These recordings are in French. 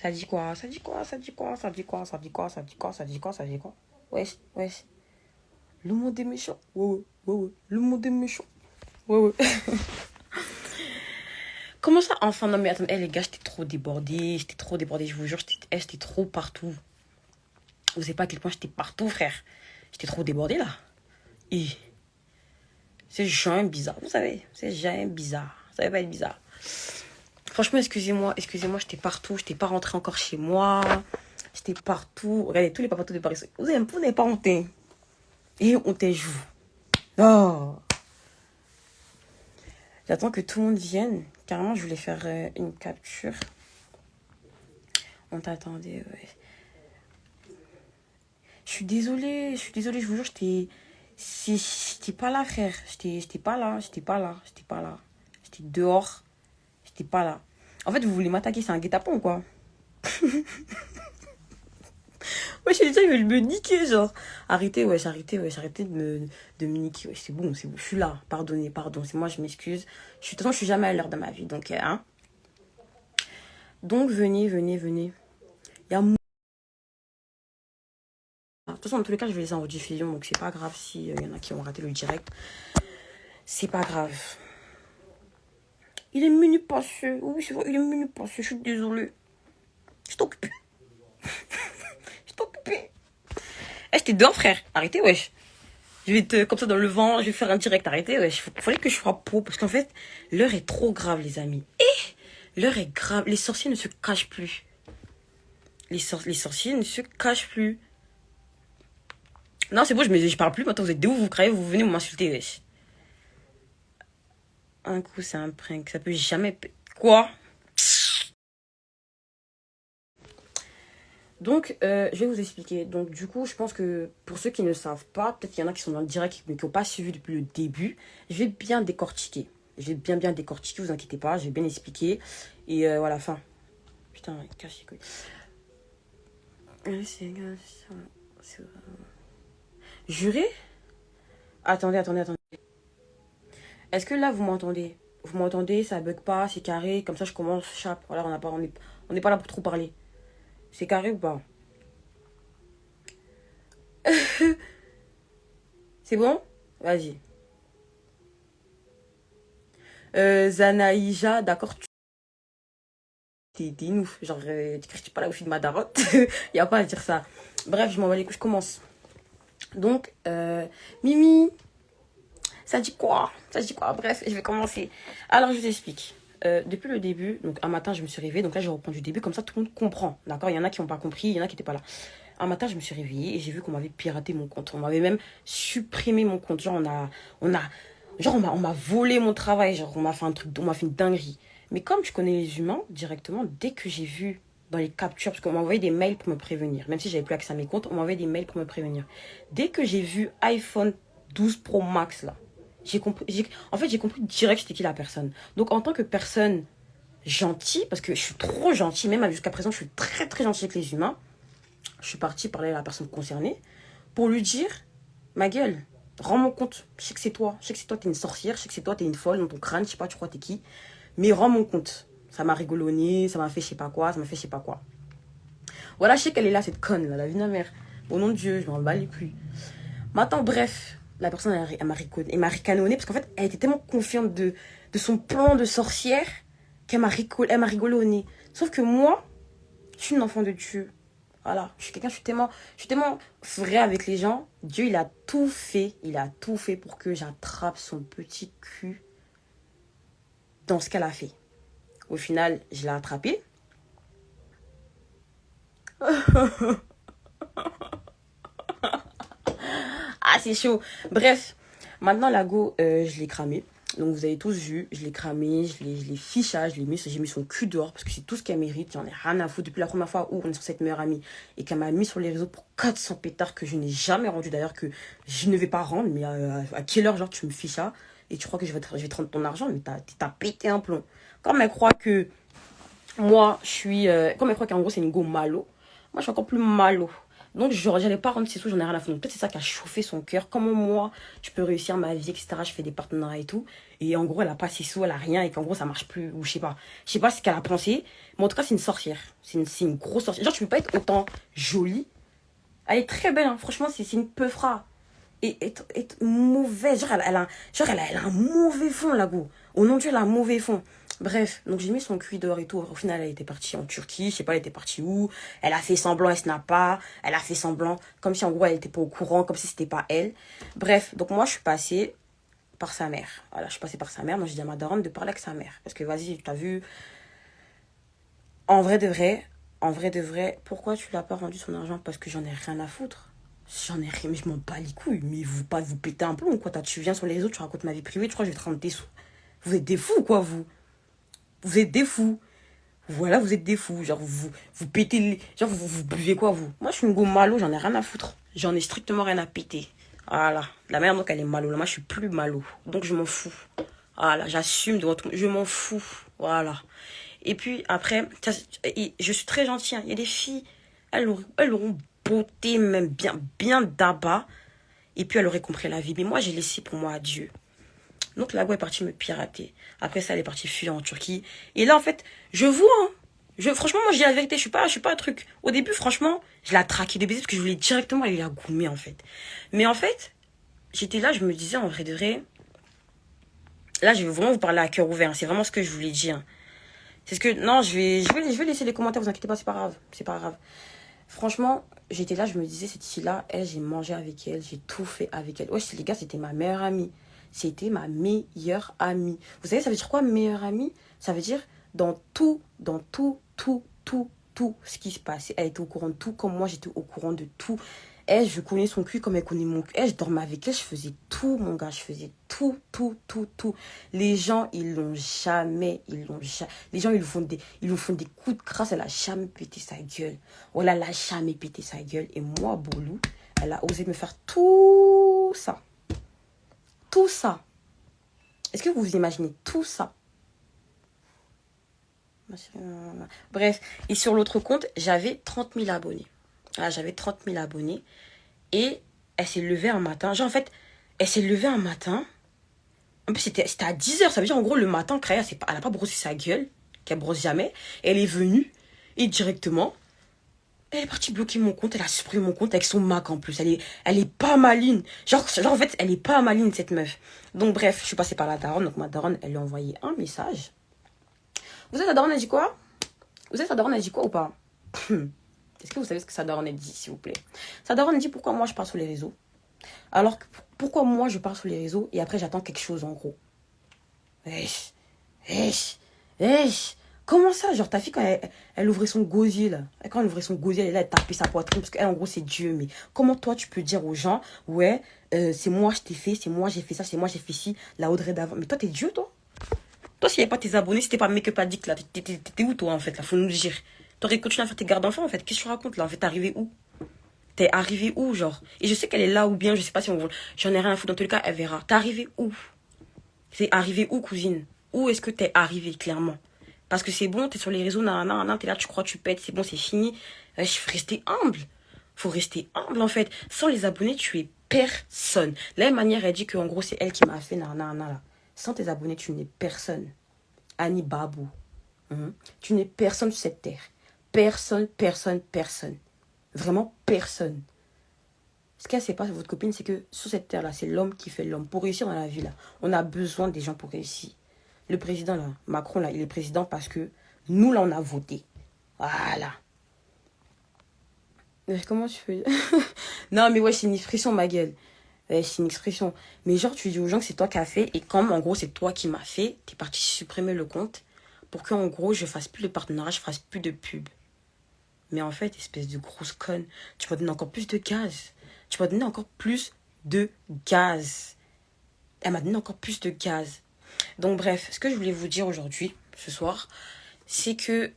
Ça dit quoi? Ça dit quoi? Ça dit quoi? Ça dit quoi? Ça dit quoi? Ça dit quoi? Ça dit quoi? Ça dit quoi? Wesh, wesh. Le monde est méchant. Ouais, ouais, ouais, ouais. Le monde est méchant. Ouais, ouais. Comment ça, enfin? Non, mais attends, les gars, j'étais trop débordée. J'étais trop débordée, je vous jure. J'étais trop partout. Vous savez pas à quel point j'étais partout, frère. J'étais trop débordée, là. Et c'est jamais bizarre, vous savez. C'est jamais bizarre. Ça va pas être bizarre. Franchement, excusez-moi, j'étais partout. J'étais pas rentrée encore chez moi. J'étais partout. Regardez, tous les papatos de Paris. Vous n'avez pas honte. Et on joue. Oh. J'attends que tout le monde vienne. Carrément, je voulais faire une capture. On t'attendait, ouais. Je suis désolée, je vous jure, j'étais pas là, frère. J'étais pas là. J'étais dehors. J'étais pas là. En fait, vous voulez m'attaquer, c'est un guet-apens ou quoi? Ouais, je dit, ils veulent me niquer, genre. Arrêtez de me niquer. Ouais, c'est bon. Je suis là. Pardon. C'est moi, je m'excuse. De toute façon, je suis jamais à l'heure de ma vie. Donc, hein. Donc, venez. Il y a... De toute façon, dans tous les cas, je vais les en rediffusion. Donc, c'est pas grave s'il y en a qui ont raté le direct. C'est pas grave. Il est minute passé. Oui, c'est vrai, il est minute passé. Je suis désolée. Je t'occupe. Eh, j'étais dehors, frère. Arrêtez, wesh. Je vais te, comme ça, dans le vent, je vais faire un direct. Arrêtez, wesh. Fallait que je sois pro. Parce qu'en fait, l'heure est trop grave, les amis. L'heure est grave. Les sorciers ne se cachent plus. Les sorciers ne se cachent plus. Non, c'est bon, je parle plus. Maintenant, vous êtes de où vous croyez, vous venez m'insulter, wesh. Un coup, c'est un prank. Ça peut jamais... Quoi? Donc, je vais vous expliquer. Donc, du coup, je pense que pour ceux qui ne savent pas, peut-être qu'il y en a qui sont dans le direct mais qui n'ont pas suivi depuis le début, je vais bien décortiquer. Je vais bien décortiquer, vous inquiétez pas, je vais bien expliquer. Et voilà, fin. Putain, cache les couilles. Juré? Attendez. Est-ce que là, vous m'entendez? Vous m'entendez? Ça bug pas, c'est carré. Comme ça, je commence, chape. Voilà, on n'est pas là pour trop parler. C'est carré ou pas? C'est bon? Vas-y. Zanaïja, d'accord, t'es ouf. Genre, tu critiques pas la oufie de ma darotte. Y a pas à dire ça. Bref, je m'en vais les couilles, je commence. Donc, Mimi, ça dit quoi? Bref, je vais commencer. Alors, je vous explique. Depuis le début, donc un matin, je me suis réveillée. Donc là, je reprends du début, comme ça, tout le monde comprend. D'accord? Il y en a qui n'ont pas compris, il y en a qui n'étaient pas là. Un matin, je me suis réveillée et j'ai vu qu'on m'avait piraté mon compte. On m'avait même supprimé mon compte. Genre, on m'a volé mon travail. Genre, on m'a fait un truc, on m'a fait une dinguerie. Mais comme je connais les humains directement, dès que j'ai vu dans les captures, parce qu'on m'a envoyé des mails pour me prévenir, même si j'avais plus accès à mes comptes, on m'a envoyé des mails pour me prévenir. Dès que j'ai vu iPhone 12 Pro Max là, en fait, j'ai compris direct c'était qui la personne. Donc, en tant que personne gentille, parce que je suis trop gentille, même jusqu'à présent, je suis très très gentille avec les humains, je suis partie parler à la personne concernée pour lui dire, ma gueule, rends mon compte. Je sais que c'est toi. Je sais que c'est toi, t'es une sorcière. Je sais que c'est toi, t'es une folle dans ton crâne. Je sais pas, tu crois t'es qui. Mais rends mon compte. Ça m'a rigolonné, ça m'a fait je sais pas quoi, Voilà, je sais qu'elle est là, cette conne, là, la vie de ma mère. Au nom de Dieu, je m'en bats les couilles. Maintenant, bref, la personne, elle m'a ricanonné parce qu'en fait, elle était tellement confiante de son plan de sorcière qu'elle m'a rigolonné. Sauf que moi, je suis une enfant de Dieu. Voilà, je suis tellement vrai avec les gens. Dieu, il a tout fait pour que j'attrape son petit cul dans ce qu'elle a fait. Au final, je l'ai attrapé. Ah, c'est chaud. Bref, maintenant, la go, je l'ai cramé. Donc, vous avez tous vu, je l'ai cramé, je l'ai fichage, j'ai mis son cul dehors parce que c'est tout ce qu'elle mérite. J'en ai rien à foutre depuis la première fois où on est sur cette meilleure amie et qu'elle m'a mis sur les réseaux pour 400 pétards que je n'ai jamais rendu d'ailleurs, que je ne vais pas rendre. Mais à quelle heure, genre, tu me fichas et tu crois que je vais te rendre ton argent? Mais t'as pété un plomb. Comme elle croit que moi, comme elle croit qu'en gros, c'est une go malo, moi, je suis encore plus malo. Donc, j'allais pas rendre ses sous, j'en ai rien à foutre. Donc, peut-être c'est ça qui a chauffé son cœur. Comment moi, je peux réussir ma vie, etc. Je fais des partenariats et tout. Et en gros, elle a pas ses sous, elle a rien. Et qu'en gros, ça marche plus. Ou je sais pas. Je sais pas ce qu'elle a pensé. Mais en tout cas, c'est une sorcière. C'est une grosse sorcière. Genre, tu peux pas être autant jolie. Elle est très belle, hein. Franchement, c'est une peufra. Et être mauvaise. Genre, elle a un mauvais fond, la go. Au nom de Dieu, elle a un mauvais fond. Bref, donc j'ai mis son cuit dehors et tout. Au final, elle était partie en Turquie. Je sais pas, elle était partie où. Elle a fait semblant, elle snap pas. Elle a fait semblant. Comme si en gros, elle était pas au courant. Comme si c'était pas elle. Bref, donc moi, je suis passée par sa mère. Voilà, je suis passée par sa mère. Donc j'ai dit à ma daronne de parler avec sa mère. Parce que vas-y, t'as vu. En vrai de vrai. En vrai de vrai, pourquoi tu l'as pas rendu son argent? Parce que j'en ai rien à foutre. J'en ai rien, mais je m'en bats les couilles. Mais vous, pas vous péter un plomb, quoi. Tu viens sur les réseaux, tu racontes ma vie privée, tu crois que je vais te rendre tes sous. Vous êtes des fous, quoi, vous. Vous êtes des fous. Voilà, vous êtes des fous. Genre, vous pétez les... Genre, vous buvez quoi, vous? Moi, je suis une go malo, j'en ai rien à foutre. J'en ai strictement rien à péter. Voilà. La mère, donc, elle est malo. Là, moi, je suis plus malo. Donc, je m'en fous. Voilà, j'assume devant tout le monde. Je m'en fous. Voilà. Et puis, après, je suis très gentille, hein. Il y a des filles, elles auront beauté, même bien d'abat. Et puis, elle aurait compris la vie. Mais moi, j'ai laissé pour moi à Dieu. Donc, la go est partie me pirater. Après ça, elle est partie fuir en Turquie. Et là, en fait, je vois, hein. Franchement, moi, je dis la vérité. Je suis pas un truc. Au début, franchement, je la traquais de baiser parce que je voulais directement aller la goumer, en fait. Mais en fait, j'étais là, je me disais, en vrai de vrai, là, je vais vraiment vous parler à cœur ouvert. C'est vraiment ce que je voulais dire. C'est ce que... Non, je vais laisser les commentaires, vous inquiétez pas, c'est pas grave. C'est pas grave. Franchement, j'étais là, je me disais, cette fille-là, elle, j'ai mangé avec elle, j'ai tout fait avec elle. Ouais, les gars, c'était ma meilleure amie. C'était ma meilleure amie. Vous savez, ça veut dire quoi, meilleure amie? Ça veut dire dans tout ce qui se passait. Elle était au courant de tout, comme moi, j'étais au courant de tout. Elle, je connais son cul comme elle connaît mon cul. Elle, je dormais avec elle, je faisais tout, mon gars. Je faisais tout. Les gens, ils l'ont jamais. Les gens, ils lui font des coups de crasse. Elle a jamais pété sa gueule. Voilà, elle a jamais pété sa gueule. Et moi, Bolou, elle a osé me faire tout ça. Tout ça. Est-ce que vous vous imaginez tout ça? Bref, et sur l'autre compte, j'avais 30 000 abonnés. Voilà, j'avais 30 000 abonnés. Et elle s'est levée un matin. Genre, en fait, elle s'est levée un matin. En plus, c'était à 10h. Ça veut dire, en gros, le matin, Créa, elle n'a pas brossé sa gueule, qu'elle brosse jamais. Elle est venue et directement, elle est partie bloquer mon compte. Elle a supprimé mon compte avec son Mac en plus. Elle est pas maline. Genre, en fait, elle est pas maline, cette meuf. Donc, bref, je suis passée par la daronne. Donc, ma daronne, elle lui a envoyé un message. Vous savez, la daronne, elle dit quoi? Vous savez, sa daronne, elle dit quoi ou pas? Est-ce que vous savez ce que sa daronne, elle dit, s'il vous plaît? Sa daronne, elle dit pourquoi moi, je pars sur les réseaux. Alors, pourquoi moi, je pars sur les réseaux et après, j'attends quelque chose, en gros. Wesh, wesh. Comment ça? Genre, ta fille, quand elle ouvrait son gosier, là. Quand elle ouvrait son gosier, elle tapait sa poitrine. Parce qu'elle, en gros, c'est Dieu. Mais comment toi, tu peux dire aux gens, ouais, c'est moi, je t'ai fait, c'est moi, j'ai fait ça, c'est moi, j'ai fait ci, la Audrey d'avant. Mais toi, t'es Dieu, toi? Toi, s'il n'y avait pas tes abonnés, si t'es pas Make-up Addict, là, t'étais où, toi, en fait, là? Faut nous le dire. T'aurais continué à faire tes gardes d'enfants, en fait. Qu'est-ce que tu racontes, là? En fait, t'es arrivé où? T'es arrivé où, genre? Et je sais qu'elle est là ou bien, je sais pas si on... J'en ai rien à foutre. Dans tous les cas, elle verra. T'es arrivé où? C'est arrivé où, cousine? Où est-ce que t'es arrivé, clairement? Parce que c'est bon, t'es sur les réseaux, nanana, t'es là, tu crois, tu pètes, c'est bon, c'est fini. Il faut rester humble. Faut rester humble, en fait. Sans les abonnés, tu es personne. La même manière, elle dit qu'en gros, c'est elle qui m'a fait nanana, là. Sans tes abonnés, tu n'es personne. Annie Babou. Tu n'es personne sur cette terre. Personne. Vraiment personne. Ce qu'elle sait pas, votre copine, c'est que sur cette terre-là, c'est l'homme qui fait l'homme. Pour réussir dans la vie, là, on a besoin des gens pour réussir. Le président, là, Macron, là, il est président parce que nous, là, on a voté. Voilà. Mais comment tu fais? Non, mais ouais, c'est une expression, ma gueule. Ouais, c'est une expression. Mais genre, tu dis aux gens que c'est toi qui as fait. Et comme, en gros, c'est toi qui m'as fait, t'es parti supprimer le compte pour qu'en gros, je fasse plus de partenariat, je fasse plus de pub. Mais en fait, espèce de grosse conne, tu vas donner encore plus de gaz. Tu vas donner encore plus de gaz. Elle m'a donné encore plus de gaz. Donc bref, ce que je voulais vous dire aujourd'hui, ce soir, c'est que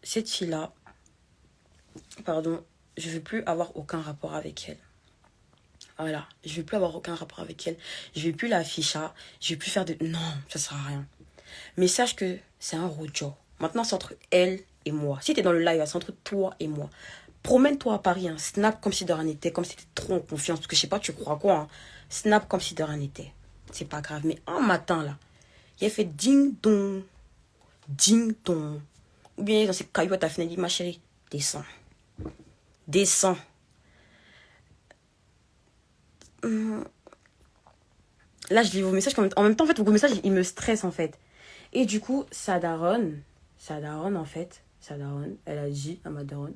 cette fille-là, pardon, je ne veux plus avoir aucun rapport avec elle. Voilà, je ne veux plus avoir aucun rapport avec elle. Je ne vais plus l'afficher, je ne vais plus faire de... Non, ça ne sert à rien. Mais sache que c'est un rojo. Maintenant, c'est entre elle et moi. Si tu es dans le live, c'est entre toi et moi. Promène-toi à Paris, hein. Snap comme si de rien n'était, comme si t'étais trop en confiance. Parce que je sais pas, tu crois quoi, hein. Snap comme si de rien n'était. C'est pas grave. Mais un matin, là, il a fait ding-dong, ding-dong. Ou bien dans ses cailloux à ta fenêtre, il dit, ma chérie, descends. Descends. Là, je lis vos messages. En même temps, en fait, vos messages, ils me stressent, en fait. Et du coup, sa daronne, en fait, sa daronne, elle a dit à ma daronne,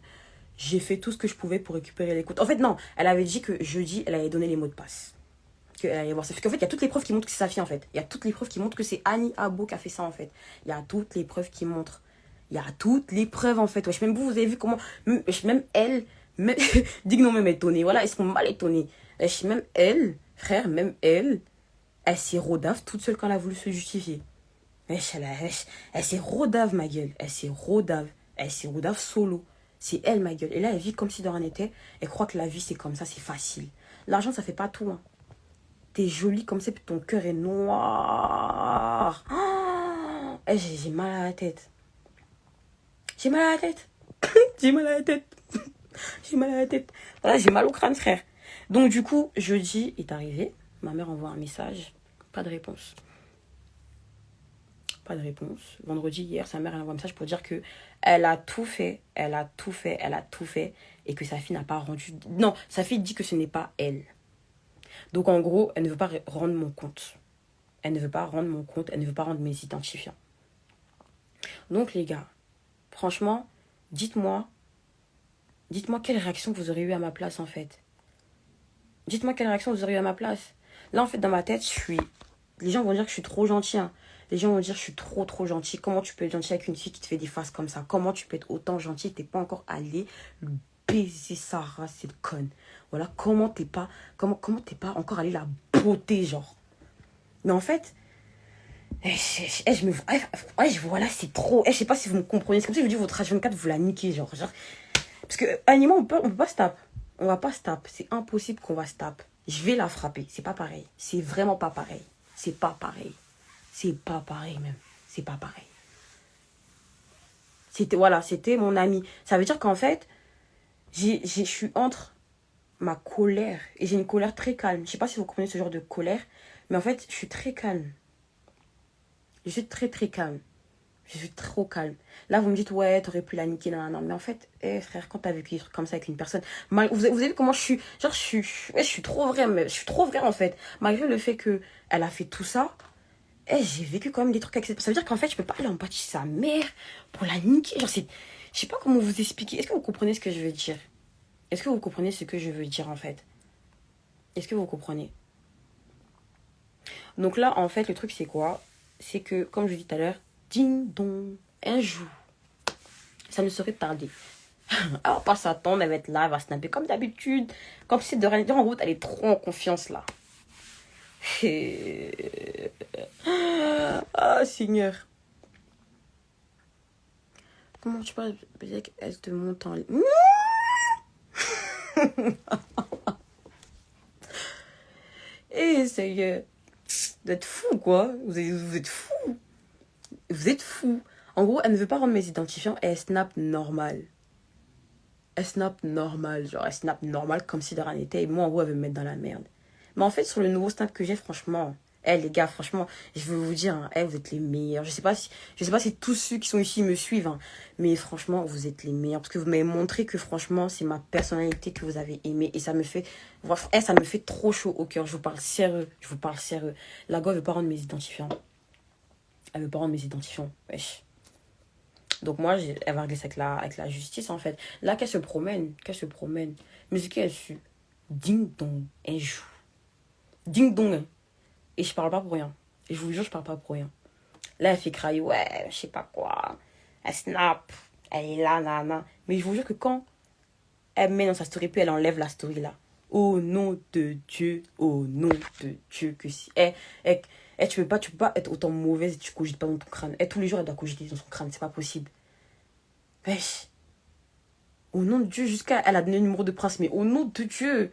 j'ai fait tout ce que je pouvais pour récupérer les comptes. En fait, non, elle avait dit que jeudi, elle allait donner les mots de passe. Qu'elle allait voir ça. Parce qu'en fait, il y a toutes les preuves qui montrent que c'est sa fille, en fait. Il y a toutes les preuves qui montrent que c'est Annie Abo qui a fait ça, en fait. Il y a toutes les preuves qui montrent. Il y a toutes les preuves, en fait. Wesh, même vous avez vu comment... Même elle... Même... Dis que non, même étonnée. Voilà, ils sont mal étonnés. Wesh, même elle, frère, même elle s'est rodave toute seule quand elle a voulu se justifier. Wesh, elle s'est rodave, ma gueule. Elle s'est rodave. Elle s'est rodave solo. C'est elle, ma gueule. Et là, elle vit comme si de rien n'était. Elle croit que la vie, c'est comme ça, c'est facile. L'argent, ça fait pas tout, hein. T'es jolie comme ça, puis ton cœur est noir. Oh, j'ai mal à la tête. J'ai mal à la tête. J'ai mal à la tête. J'ai mal à la tête. Voilà, j'ai mal au crâne, frère. Donc, du coup, jeudi est arrivé. Ma mère envoie un message. Pas de réponse. Pas de réponse. Vendredi, hier, sa mère elle envoie un message pour dire que elle a tout fait. Elle a tout fait. Elle a tout fait. Et que sa fille n'a pas rendu... Non, sa fille dit que ce n'est pas elle. Donc, en gros, elle ne veut pas rendre mon compte. Elle ne veut pas rendre mon compte. Elle ne veut pas rendre mes identifiants. Donc, les gars, franchement, dites-moi quelle réaction vous aurez eu à ma place, en fait. Dites-moi quelle réaction vous aurez eu à ma place. Là, en fait, dans ma tête, les gens vont dire que je suis trop gentil, hein. Les gens vont dire que je suis trop gentil. Comment tu peux être gentil avec une fille qui te fait des faces comme ça? Comment tu peux être autant gentil? T'es pas encore allé lui baiser sa race, cette conne. Voilà, comment t'es pas encore allé la beauté, genre. Mais en fait, voilà, c'est trop. Je sais pas si vous me comprenez. C'est comme si je vous dis votre H24, vous la niquez, genre. Parce que, animaux, on peut pas se taper. On va pas se taper. C'est impossible qu'on va se taper. Je vais la frapper. C'est pas pareil. C'est vraiment pas pareil. C'est pas pareil. C'est pas pareil, même. C'est pas pareil. C'était mon ami. Ça veut dire qu'en fait, je suis entre ma colère. Et j'ai une colère très calme. Je sais pas si vous comprenez ce genre de colère. Mais en fait, je suis très calme. Je suis très calme. Je suis trop calme. Là, vous me dites, ouais, t'aurais pu la niquer, non. Mais en fait, frère, quand t'as vécu des trucs comme ça avec une personne, vous avez vu comment je suis, genre, je suis trop vraie, mais je suis trop vraie, en fait. Malgré le fait que elle a fait tout ça, j'ai vécu quand même des trucs avec cette personne. Ça veut dire qu'en fait, je peux pas aller en bâtir sa mère pour la niquer. Genre, je sais pas comment vous expliquer. Est-ce que vous comprenez ce que je veux dire? Est-ce que vous comprenez ce que je veux dire, en fait? Est-ce que vous comprenez? Donc là, en fait, le truc, c'est quoi? C'est que, comme je dis tout à l'heure, ding dong, un jour, ça ne serait tardé. Elle va pas s'attendre, elle va être là, elle va snapper comme d'habitude. Comme si de rien dire, en route, elle est trop en confiance là. Ah, Seigneur. Comment tu parles? Peut-être qu'elle te monte en... Seigneur. Vous êtes fous, quoi. Vous êtes fous. Vous êtes fous. En gros, elle ne veut pas rendre mes identifiants et elle snap normal. Elle snap normal, genre elle snap normal comme si de rien n'était. Et moi, en gros, elle veut me mettre dans la merde. Mais en fait, sur le nouveau snap que j'ai, franchement, les gars, franchement, je veux vous dire, hein, vous êtes les meilleurs. Je sais pas si tous ceux qui sont ici me suivent, hein, mais franchement, vous êtes les meilleurs. Parce que vous m'avez montré que franchement, c'est ma personnalité que vous avez aimée. Et ça me fait, ça me fait trop chaud au cœur. Je vous parle sérieux. La go, elle veut pas rendre mes identifiants. Elle veut pas rendre mes identifiants. Wesh. Donc moi, elle va régler ça avec la justice, en fait. Là, qu'elle se promène. Mais ce qu'elle su, ding dong, elle joue. Ding dong. Hein. Et je parle pas pour rien. Et je vous jure, je parle pas pour rien. Là, elle fait crailler, ouais, je sais pas quoi. Elle snap. Elle est là, nana. Mais je vous jure que quand elle met dans sa story, puis elle enlève la story là. Au nom de Dieu, que si. Tu peux pas être autant mauvaise et tu cogites pas dans ton crâne. Tous les jours, elle doit cogiter dans son crâne, c'est pas possible. Wesh. Au nom de Dieu, elle a donné le numéro de prince, mais au nom de Dieu,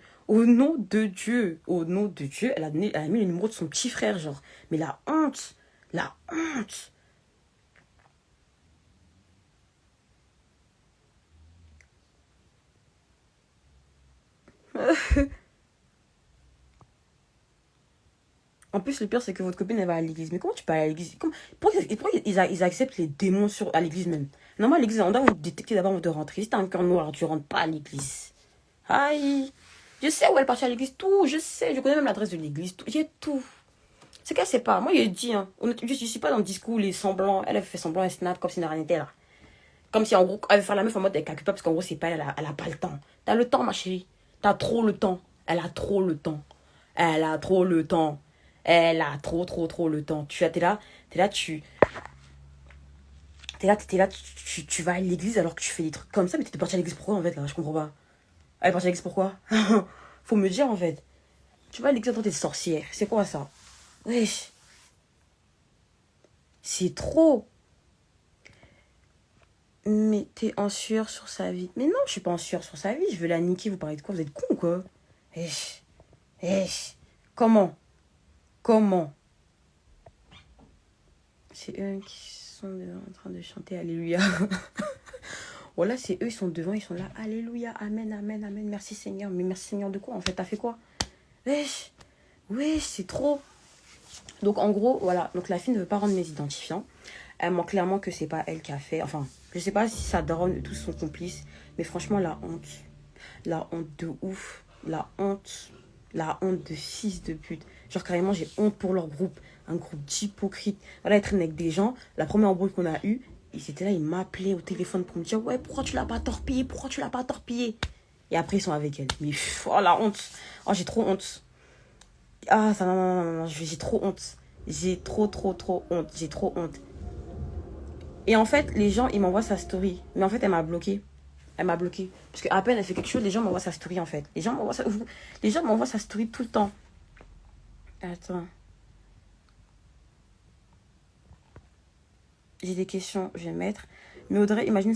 elle a mis le numéro de son petit frère, genre. Mais la honte. En plus, le pire, c'est que votre copine, elle va à l'église. Mais comment tu peux aller à l'église? Pourquoi ils acceptent les démons à l'église même? Normalement, à l'église, on doit vous détecter d'abord avant de rentrer. Si t'as un cœur noir, alors tu rentres pas à l'église. Aïe. Je sais où elle est partie à l'église, tout. Je sais, je connais même l'adresse de l'église, tout. J'ai tout. C'est qu'elle sait pas. Moi, je dis, hein. Je suis pas dans le discours, les semblants. Elle fait semblant, elle snap comme si elle n'a rien été là. Comme si en gros, elle veut faire la meuf en mode elle calcule pas parce qu'en gros, c'est pas elle a pas le temps. T'as le temps, ma chérie. T'as trop le temps. Elle a trop le temps. Elle a trop le temps. Elle a trop le temps. Tu vas à l'église alors que tu fais des trucs comme ça, mais t'es partie à l'église pourquoi en fait là? Je comprends pas. Elle est partie à l'église pourquoi? Faut me dire en fait. Tu vas à l'église quand t'es sorcière. C'est quoi ça? Wesh. C'est trop. Mais t'es en sueur sur sa vie. Mais non, je suis pas en sueur sur sa vie. Je veux la niquer. Vous parlez de quoi? Vous êtes con ou quoi? Wesh. Wesh. Comment? Comment? C'est eux qui sont en train de chanter Alléluia. Voilà, c'est eux, ils sont devant, ils sont là. Alléluia, amen, amen, amen. Merci Seigneur. Mais merci Seigneur de quoi? En fait, t'as fait quoi? Wesh. Wesh, c'est trop. Donc en gros, voilà. Donc la fille ne veut pas rendre mes identifiants. Elle ment clairement que c'est pas elle qui a fait. Enfin, je sais pas si sa daronne et tous sont complices. Mais franchement, la honte. La honte de ouf. La honte. La honte de fils de pute. Genre carrément, j'ai honte pour leur groupe. Un groupe d'hypocrites. Voilà, ils traînent avec des gens. La première embrouille qu'on a eue, ils étaient là, ils m'appelaient au téléphone pour me dire ouais, pourquoi tu l'as pas torpillé? Pourquoi tu l'as pas torpillé? Et après, ils sont avec elle. Mais oh, la honte. Oh, j'ai trop honte. Ah, ça, non, j'ai trop honte. J'ai trop honte. J'ai trop honte. Et en fait, les gens, ils m'envoient sa story. Mais en fait, elle m'a bloqué. Elle m'a bloqué. Parce qu'à peine elle fait quelque chose, les gens m'envoient sa story en fait. Les gens m'envoient sa story tout le temps. Attends. J'ai des questions, je vais mettre. Mais Audrey, imagine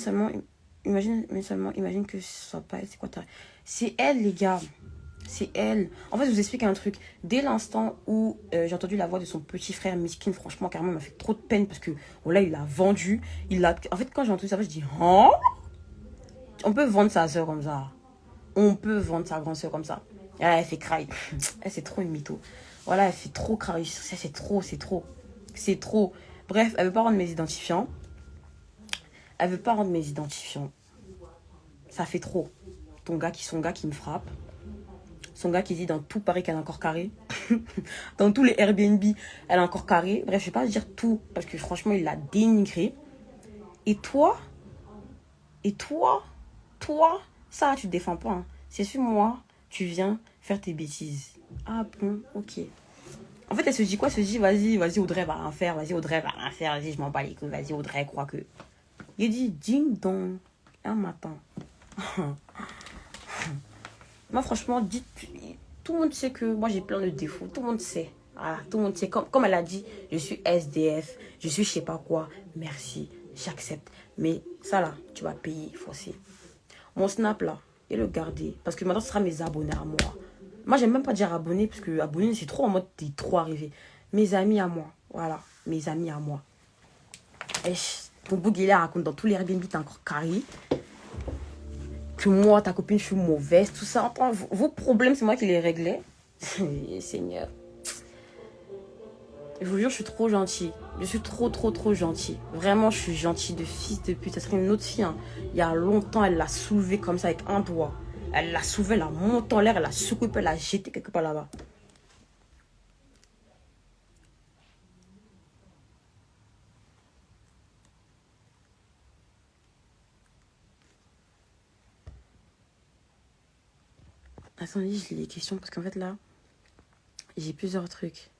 que ce soit pas elle. C'est quoi ta... C'est elle, les gars. C'est elle. En fait, je vous explique un truc. Dès l'instant où j'ai entendu la voix de son petit frère Miskin, franchement, carrément, il m'a fait trop de peine parce que, voilà, il l'a vendu. En fait, quand j'ai entendu ça, je dis, hein? On peut vendre sa soeur comme ça. On peut vendre sa grande soeur comme ça. Et là, elle fait craille. Elle, c'est trop une mytho. Voilà, elle fait trop craille. Ça, c'est trop. C'est trop. Bref, elle veut pas rendre mes identifiants. Ça fait trop. Son gars qui me frappe. Son gars qui dit dans tout Paris qu'elle a encore carré. Dans tous les Airbnb, elle a encore carré. Bref, je vais pas dire tout parce que franchement, il l'a dénigré. Et toi, ça, tu te défends pas. Hein. C'est sur moi, tu viens faire tes bêtises. Ah bon, ok. En fait, elle se dit quoi? Elle se dit, vas-y, Audrey va rien faire. Vas-y, je m'en bats les couilles. Vas-y, Audrey, crois que... Il dit, ding dong, un matin. Moi, franchement, tout le monde sait que moi, j'ai plein de défauts. Tout le monde sait. Voilà, tout le monde sait. Comme elle a dit, je suis SDF, je suis je sais pas quoi. Merci, j'accepte. Mais ça, là, tu vas payer, forcément. Mon snap, là, et le garder. Parce que maintenant, ce sera mes abonnés à moi. Moi, j'aime même pas dire abonnés, parce que abonnés, c'est trop en mode, t'es trop arrivé. Mes amis à moi. Voilà, mes amis à moi. Et ton bouguilet raconte dans tous les Airbnb, t'es encore carré. Que moi, ta copine, je suis mauvaise, tout ça. Enfin, vos problèmes, c'est moi qui les réglais. Seigneur. Je vous jure, je suis trop gentille. Je suis trop gentille. Vraiment, je suis gentille de fils de pute. Ça serait une autre fille. Hein. Il y a longtemps, elle l'a soulevée comme ça avec un doigt. Elle l'a soulevée, elle l'a monté en l'air, elle l'a secouée, elle l'a jetée quelque part là-bas. Attendez, je lis les questions parce qu'en fait là, j'ai plusieurs trucs.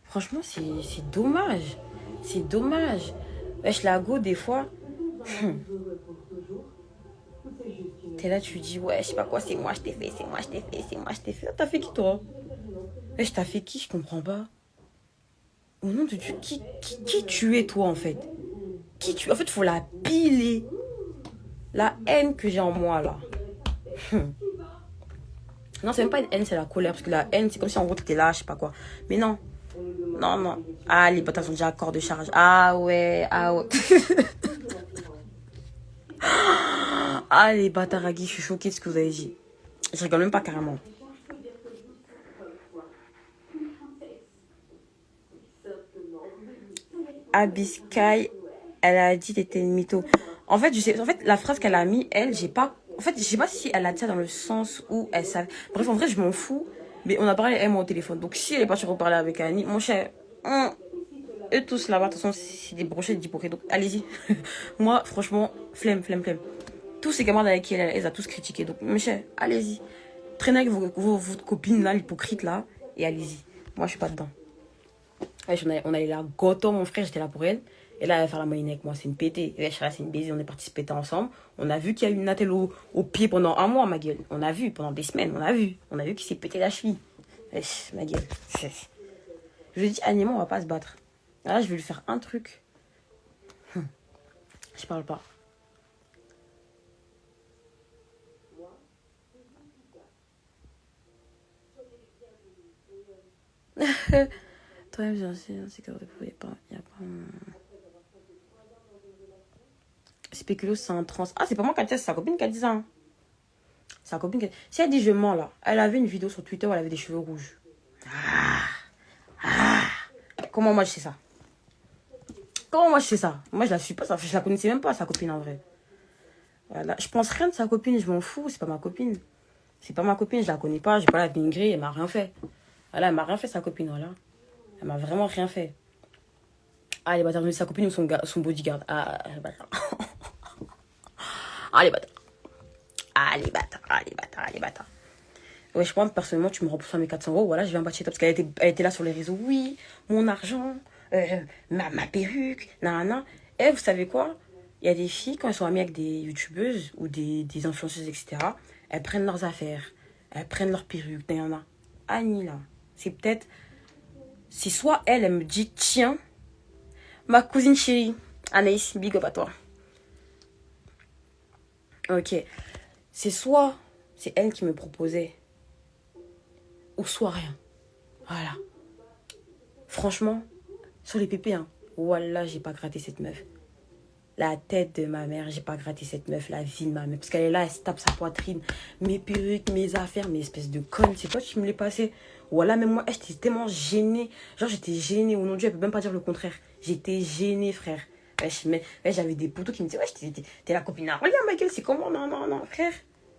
Franchement, c'est dommage. C'est dommage. Wesh, la go, des fois. T'es là, tu dis, ouais, je sais pas quoi, c'est moi, je t'ai fait. T'as fait qui, toi? Wesh, t'as fait qui? Je comprends pas. Au nom de Dieu, qui tu es, toi, en fait? En fait, faut la piler. La haine que j'ai en moi, là. Non, c'est même pas une haine, c'est la colère. Parce que la haine, c'est comme si en gros, t'étais là, je sais pas quoi. Mais non. Non. Ah, les bâtards sont déjà à corps de charge. Ah ouais. Ah, les bâtards à Guy, je suis choquée de ce que vous avez dit. Je rigole même pas carrément. Abiskay, elle a dit t'étais une mytho. En fait, la phrase qu'elle a mis, elle, j'ai pas. En fait, je sais pas si elle a dit ça dans le sens où elle savait. Bref, en vrai, je m'en fous. Mais on a parlé, elle, moi, au téléphone. Donc, si elle est partie reparler avec Annie, mon cher, eux tous là-bas, de toute façon, c'est des brochettes d'hypocrites. Donc, allez-y. Moi, franchement, flemme, flemme, flemme. Tous ces camarades avec qui elle les a tous critiqués. Donc, mon cher, allez-y. Traînez avec vos copines là, l'hypocrite là, et allez-y. Moi, je suis pas dedans. Ouais, on allait là, Goto, mon frère, j'étais là pour elle. Et là, elle va faire la moyenne avec moi, c'est une pétée. Et là, c'est une baiser, on est parti se péter ensemble. On a vu qu'il y a eu une attelle au pied pendant un mois, ma gueule. On a vu, pendant des semaines, on a vu. On a vu qu'il s'est pété la cheville. Wesh, ma gueule. Je lui ai dit, Anima, on va pas se battre. Là, je vais lui faire un truc. Je parle pas. Toi-même, j'ai ainsi que vous pouvez pas. Il y a pas. Spéculo, c'est un trans. Ah, c'est pas moi qui a dit ça, c'est sa copine qui a dit ça. Hein. Sa copine qui a... Si elle dit je mens là, elle avait une vidéo sur Twitter où elle avait des cheveux rouges. Comment moi je sais ça? Comment moi je sais ça? Moi je la suis pas, je la connaissais même pas, sa copine en vrai. Voilà. Je pense rien de sa copine, je m'en fous, c'est pas ma copine. C'est pas ma copine, je la connais pas, j'ai pas la dénigrer, elle m'a rien fait. Voilà, elle m'a rien fait sa copine, voilà. Elle m'a vraiment rien fait. Ah, les bâtards, sa copine ou son bodyguard. Ah, les bâtards. Ah, les bâtards. Ah, les bâtards, ah, les bâtards, ah, les bâtards. Ouais, je pense, personnellement, tu me rembourses mes 400 euros, voilà, je viens battre chez toi. Parce elle était là sur les réseaux. Oui, mon argent, ma perruque, nanana. Et vous savez quoi? Il y a des filles, quand elles sont amies avec des youtubeuses ou des influenceuses, etc., elles prennent leurs affaires, elles prennent leurs perruques, nanana. Annie, là, c'est peut-être... C'est soit elle me dit, tiens, ma cousine chérie, Anaïs, big up à toi. Ok. C'est soit c'est elle qui me proposait, ou soit rien. Voilà. Franchement, sur les pépés, hein. Wallah, j'ai pas gratté cette meuf. La tête de ma mère, j'ai pas gratté cette meuf, la vie de ma mère. Parce qu'elle est là, elle se tape sa poitrine. Mes perruques, mes affaires, mes espèces de connes. C'est toi qui me les passé. Voilà, même moi, j'étais tellement gênée. Genre, j'étais gênée. Au nom de Dieu, elle peut même pas dire le contraire. J'étais gênée, frère. Wesh, mais j'avais des potos qui me disaient, wesh, t'es la copine à Regarde, ma gueule, c'est comment? Non, non, non, frère.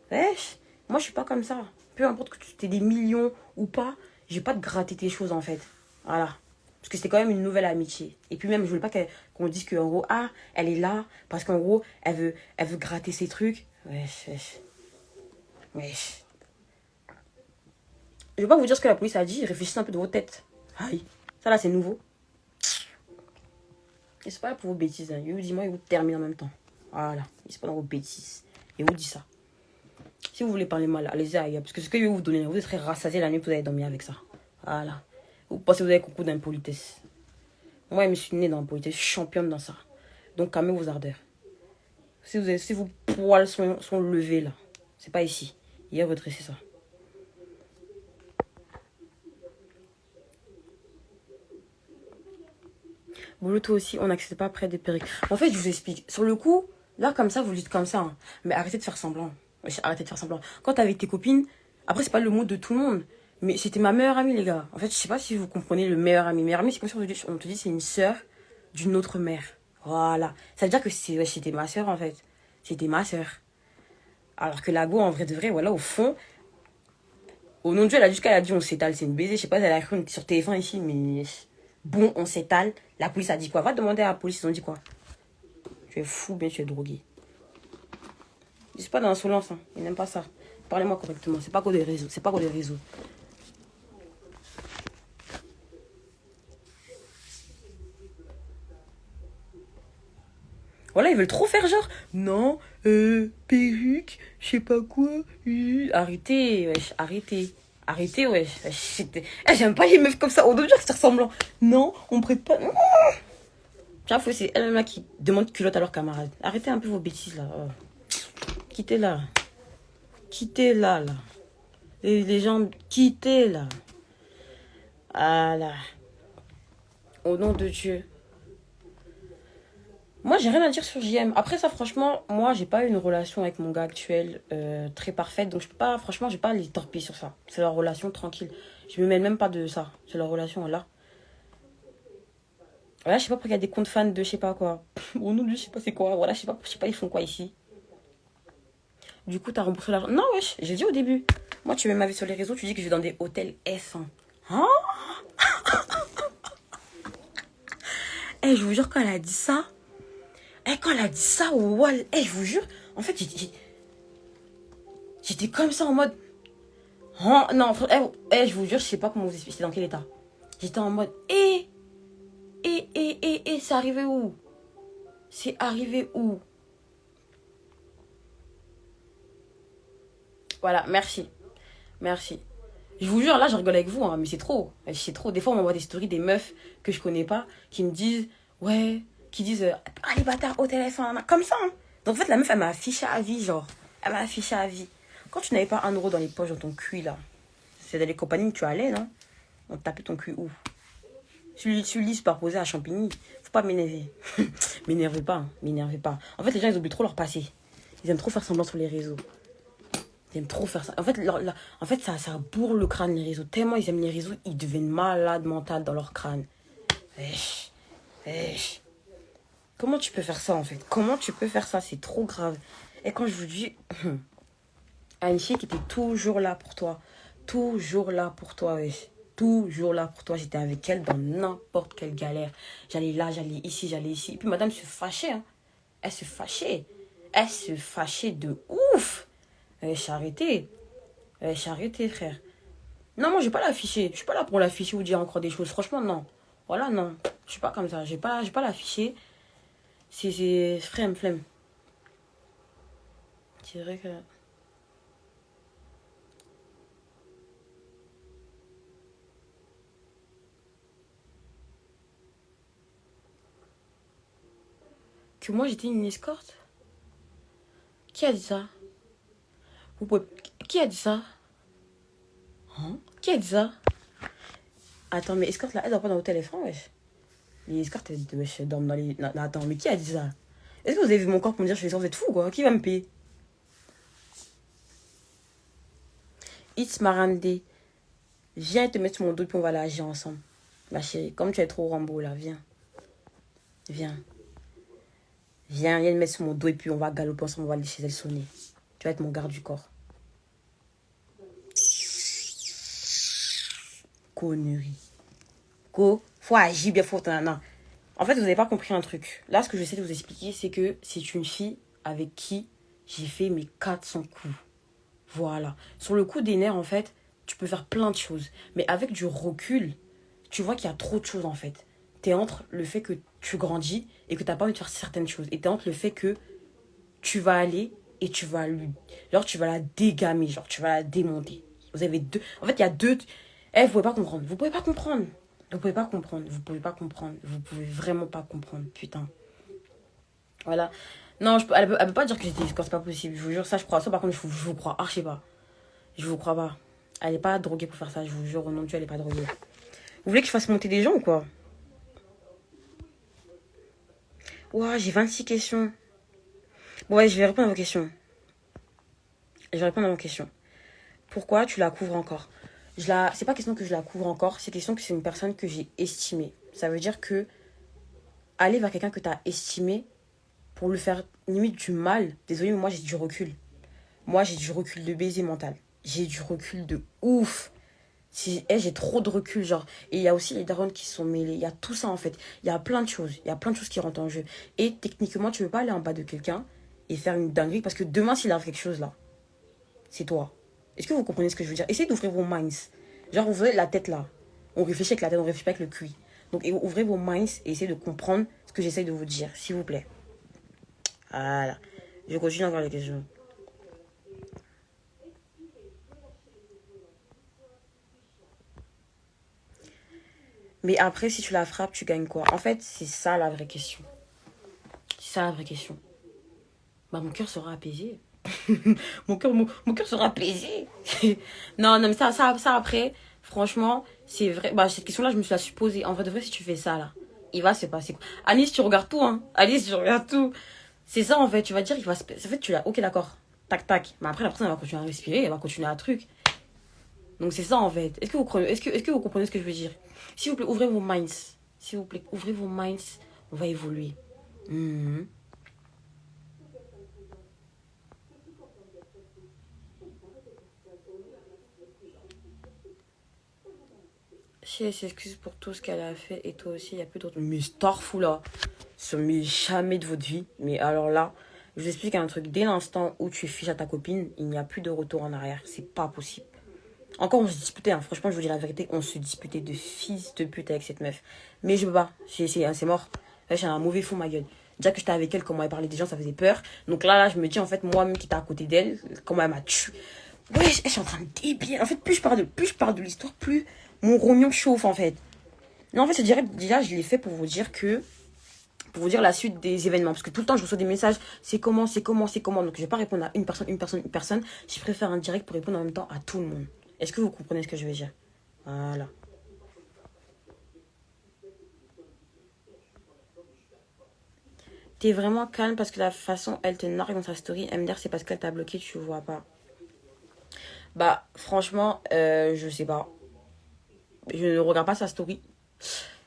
Wesh, moi, je suis pas comme ça. Peu importe que tu aies des millions ou pas, j'ai pas de gratter tes choses, en fait. Voilà. Parce que c'était quand même une nouvelle amitié. Et puis même, je voulais pas qu'on dise qu'en gros, ah, elle est là, parce qu'en gros, elle veut gratter ses trucs. Wesh, wesh. Wesh. Je vais pas vous dire ce que la police a dit, réfléchissez un peu de votre tête. Aïe. Ça là, c'est nouveau. Et c'est pas là pour vos bêtises. Hein. Il vous dit moi, il vous termine en même temps. Voilà. C'est pas dans vos bêtises. Et vous dit ça. Si vous voulez parler mal, allez-y ailleurs. Parce que ce que je vais vous donner, vous serez rassasié la nuit, vous allez dormir avec ça. Voilà. Vous pensez que vous avez coucou d'impolitesse. Moi, je me suis née dans l'impolitesse, je suis championne dans ça. Donc, calmez vos ardeurs. Si vos poils sont levés là, c'est pas ici. Hier, vous dressez ça. Boulot, toi aussi, on n'accepte pas près des perruques. En fait, je vous explique. Sur le coup, là, comme ça, vous le dites comme ça. Hein. Mais arrêtez de faire semblant. Arrêtez de faire semblant. Quand t'es avec tes copines, après, c'est pas le mot de tout le monde. Mais c'était ma meilleure amie, les gars. En fait, je sais pas si vous comprenez le meilleur ami. Meilleure amie, c'est comme si on te dit c'est une sœur d'une autre mère. Voilà. Ça veut dire que c'était ma sœur, en fait. C'était ma sœur. Alors que la go, en vrai de vrai, voilà, au fond, au nom de Dieu, elle a jusqu'à a dit on s'étale, c'est une baiser. Je sais pas, elle a cru sur téléphone ici, mais bon, on s'étale. La police a dit quoi? Va demander à la police, ils ont dit quoi? Tu es fou, bien tu es drogué. C'est pas dans l'insolence, hein. Ils n'aiment pas ça. Parlez-moi correctement, c'est pas que des réseaux, c'est pas que des réseaux. Voilà, ils veulent trop faire genre, non, perruque, je sais pas quoi. Arrêtez, wesh, arrêtez. Arrêtez, wesh. J'aime pas les meufs comme ça. On doit dire que c'est ressemblant. Non, on prête pas. Non. Tiens, c'est elle-même là qui demande culotte à leurs camarades. Arrêtez un peu vos bêtises là. Oh. Quittez là. Quittez là, là. Les gens, quittez là. Voilà. Au nom de Dieu. Moi, j'ai rien à dire sur JM. Après ça, franchement, moi, j'ai pas eu une relation avec mon gars actuel très parfaite. Donc, je peux pas, franchement, j'ai pas les torpiller sur ça. C'est leur relation tranquille. Je me mêle même pas de ça. C'est leur relation, là. Voilà, je sais pas pourquoi il y a des comptes fans de je sais pas quoi. Au nom de je sais pas c'est quoi. Voilà, je sais pas, ils font quoi ici. Du coup, t'as remboursé l'argent. Non, wesh, j'ai dit au début. Moi, tu mets ma vie sur les réseaux, tu dis que je vais dans des hôtels F1. Hein? Eh, je vous jure, quand elle a dit ça, quand elle a dit ça, wall, je vous jure, en fait, j'étais comme ça en mode. Hein? Non, je vous jure, je sais pas comment vous expliquer dans quel état. J'étais en mode, c'est arrivé où? C'est arrivé où? Voilà, merci. Merci. Je vous jure, là, je rigole avec vous, hein, mais c'est trop. C'est trop. Des fois, on m'envoie des stories des meufs que je connais pas qui me disent, ouais, qui disent, allez, bâtard, au téléphone, comme ça. Hein. Donc, en fait, la meuf, elle m'a affiché à vie, genre. Elle m'a affiché à vie. Quand tu n'avais pas 1 euro dans les poches, dans ton cul, là, c'est dans les compagnies que tu allais, non? On te tapait ton cul où? Sur l'île superposée à Champigny. Faut pas m'énerver. M'énervez pas, hein. M'énervez pas. En fait, les gens, ils oublient trop leur passé. Ils aiment trop faire semblant sur les réseaux. Ils aiment trop faire ça. En fait, ça bourre le crâne, les réseaux. Tellement ils aiment les réseaux, ils deviennent malades mentales dans leur crâne. Wesh. Wesh. Comment tu peux faire ça, en fait? Comment tu peux faire ça? C'est trop grave. Et quand je vous dis... Annie qui était toujours là pour toi. Toujours là pour toi, wesh. Toujours là pour toi. J'étais avec elle dans n'importe quelle galère. J'allais là, j'allais ici, j'allais ici. Et puis madame se fâchait. Hein. Elle se fâchait. Elle se fâchait de ouf. J'ai arrêté. J'ai arrêté, frère. Non, moi, je vais pas l'afficher. Je suis pas là pour l'afficher ou dire encore des choses. Franchement, non. Voilà, non. Je suis pas comme ça. J'ai pas l'afficher. C'est flemme. C'est vrai que... Que moi, j'étais une escorte? Qui a dit ça? Vous pouvez... Qui a dit ça? Hein? Qui a dit ça? Attends, mais escorte, là, elle dort pas dans l'hôtel F1, wesh. Les escortes, wesh, elles dorment dans les... Non, attends, mais qui a dit ça? Est-ce que vous avez vu mon corps pour me dire je suis censée être fou, quoi? Qui va me payer? It's Marandé. Viens te mettre sur mon dos et puis on va aller agir ensemble. Ma chérie, comme tu es trop Rambo, là, viens. Viens, viens te mettre sur mon dos et puis on va galoper ensemble, on va aller chez elle sonner. Tu vas être mon garde du corps. Connerie. Faut agir bien, faut... Non. En fait, vous n'avez pas compris un truc. Là, ce que j'essaie de vous expliquer, c'est que c'est une fille avec qui j'ai fait mes 400 coups. Voilà. Sur le coup des nerfs, en fait, tu peux faire plein de choses. Mais avec du recul, tu vois qu'il y a trop de choses, en fait. T'es entre le fait que tu grandis et que t'as pas envie de faire certaines choses. Et t'es entre le fait que tu vas aller et tu vas lui... Genre, tu vas la dégamer, genre, tu vas la démonter. Vous avez deux... En fait, il y a deux... vous pouvez pas comprendre. Vous pouvez pas comprendre. Vous pouvez pas comprendre. Vous pouvez pas comprendre. Vous pouvez vraiment pas comprendre. Putain. Voilà. Non, elle peut pas dire que j'étais escorte, c'est pas possible. Je vous jure, ça, je crois. Ça, par contre, je vous crois. Ah, je sais pas. Je vous crois pas. Elle est pas droguée pour faire ça. Je vous jure, au nom de Dieu, elle est pas droguée. Vous voulez que je fasse monter des gens ou quoi? Ouah, j'ai 26 questions. Bon, ouais, je vais répondre à vos questions. Je vais répondre à vos questions. Pourquoi tu la couvres encore? C'est pas question que je la couvre encore, c'est question que c'est une personne que j'ai estimée. Ça veut dire que aller vers quelqu'un que tu as estimé pour lui faire limite du mal, désolé, mais moi j'ai du recul. Moi j'ai du recul de baiser mental. J'ai du recul de ouf. J'ai trop de recul, genre. Et il y a aussi les darons qui sont mêlés. Il y a tout ça en fait. Il y a plein de choses. Il y a plein de choses qui rentrent en jeu. Et techniquement, tu veux pas aller en bas de quelqu'un et faire une dinguerie parce que demain, s'il arrive quelque chose là, c'est toi. Est-ce que vous comprenez ce que je veux dire? Essayez d'ouvrir vos minds. Genre, ouvrez la tête là. On réfléchit avec la tête, on réfléchit pas avec le cuit. Donc, ouvrez vos minds et essayez de comprendre ce que j'essaye de vous dire, s'il vous plaît. Voilà. Je continue encore les questions. Mais après, si tu la frappes, tu gagnes quoi? En fait, c'est ça la vraie question. C'est ça la vraie question. Bah, mon cœur sera apaisé. mon cœur sera apaisé. Non, mais ça après, franchement, c'est vrai. Bah, cette question-là, je me suis la supposée. En vrai, de vrai, si tu fais ça, là, il va se passer quoi. Alice, tu regardes tout, hein. Alice, tu regardes tout. C'est ça, en fait. Tu vas dire, il va se... En fait, tu l'as... Ok, d'accord. Tac, tac. Mais après, la personne, elle va continuer à respirer, elle va continuer à truc. Donc, c'est ça, en fait. Est-ce que vous comprenez ce que je veux dire? S'il vous plaît, ouvrez vos minds. S'il vous plaît, ouvrez vos minds. On va évoluer. Mhm. Si elle s'excuse pour tout ce qu'elle a fait et toi aussi, il n'y a plus d'autre. Mais Starfou là, ça met jamais de votre vie. Mais alors là, je vous explique un truc. Dès l'instant où tu fiches à ta copine, il n'y a plus de retour en arrière. C'est pas possible. Encore, on se disputait, hein. Franchement, je vous dis la vérité, on se disputait de fils de pute avec cette meuf. Mais je peux pas, c'est mort. Là, j'ai un mauvais fond, ma gueule. Déjà que j'étais avec elle, comment elle parlait des gens, ça faisait peur. Donc là, je me dis, en fait, moi-même qui étais à côté d'elle, comment elle m'a tué. Ouais, je suis en train de débile. En fait, plus je parle de l'histoire, plus mon rognon chauffe, en fait. Non, en fait, je dirais, déjà, je l'ai fait pour vous dire que, pour vous dire la suite des événements. Parce que tout le temps, je reçois des messages, c'est comment, c'est comment, c'est comment. Donc, je vais pas répondre à une personne, une personne, une personne. Je préfère un direct pour répondre en même temps à tout le monde. Est-ce que vous comprenez ce que je veux dire? Voilà. T'es vraiment calme parce que la façon elle te nargue dans sa story, MDR, c'est parce qu'elle t'a bloqué, tu vois pas. Bah, franchement, je sais pas. Je ne regarde pas sa story.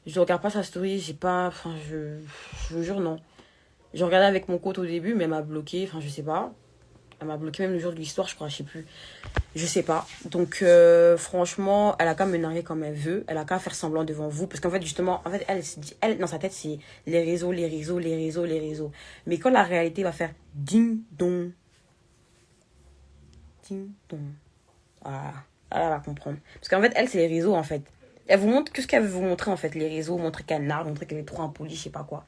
Je ne regarde pas sa story, j'ai pas. Enfin, je vous jure, non. J'ai regardé avec mon compte au début, mais elle m'a bloqué, enfin, je sais pas. Elle m'a bloqué même le jour de l'histoire, je crois, je sais plus. Je sais pas. Donc, franchement, elle a qu'à me narguer comme elle veut. Elle a qu'à faire semblant devant vous. Parce qu'en fait, justement, en fait, elle se dit, elle, dans sa tête, c'est les réseaux, les réseaux, les réseaux, les réseaux. Mais quand la réalité va faire ding dong, ding dong. Voilà. Elle va comprendre. Parce qu'en fait, elle, c'est les réseaux, en fait. Elle vous montre que ce qu'elle veut vous montrer, en fait. Les réseaux, montrer qu'elle nargue, montrer qu'elle est trop impolie, je sais pas quoi.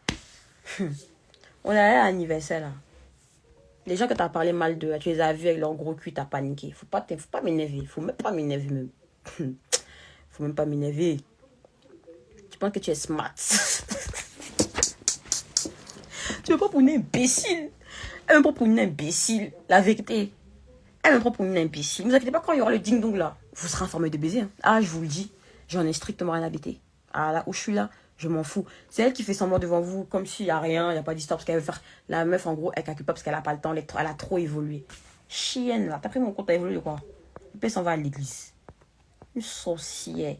On est allé à l'anniversaire, là. Les gens que t'as parlé mal d'eux, tu les as vus avec leur gros cul, t'as paniqué. Faut pas m'énerver. Faut même pas m'énerver, même. Faut même pas m'énerver. Tu penses que tu es smart. Tu me prends pour une imbécile. Elle me prend pour une imbécile. La vérité. Elle me prend pour une imbécile. Ne vous inquiétez pas, quand il y aura le ding-dong là, vous serez informé de baiser. Hein. Ah, je vous le dis. J'en ai strictement rien à bêter. Ah, là où je suis là, je m'en fous. C'est elle qui fait semblant devant vous, comme s'il n'y a rien, il n'y a pas d'histoire, parce qu'elle veut faire. La meuf, en gros, elle calcule pas parce qu'elle n'a pas le temps. Elle a trop évolué. Chienne, là. T'as pris mon compte, t'as évolué quoi? Le père s'en va à l'église. Une sorcière.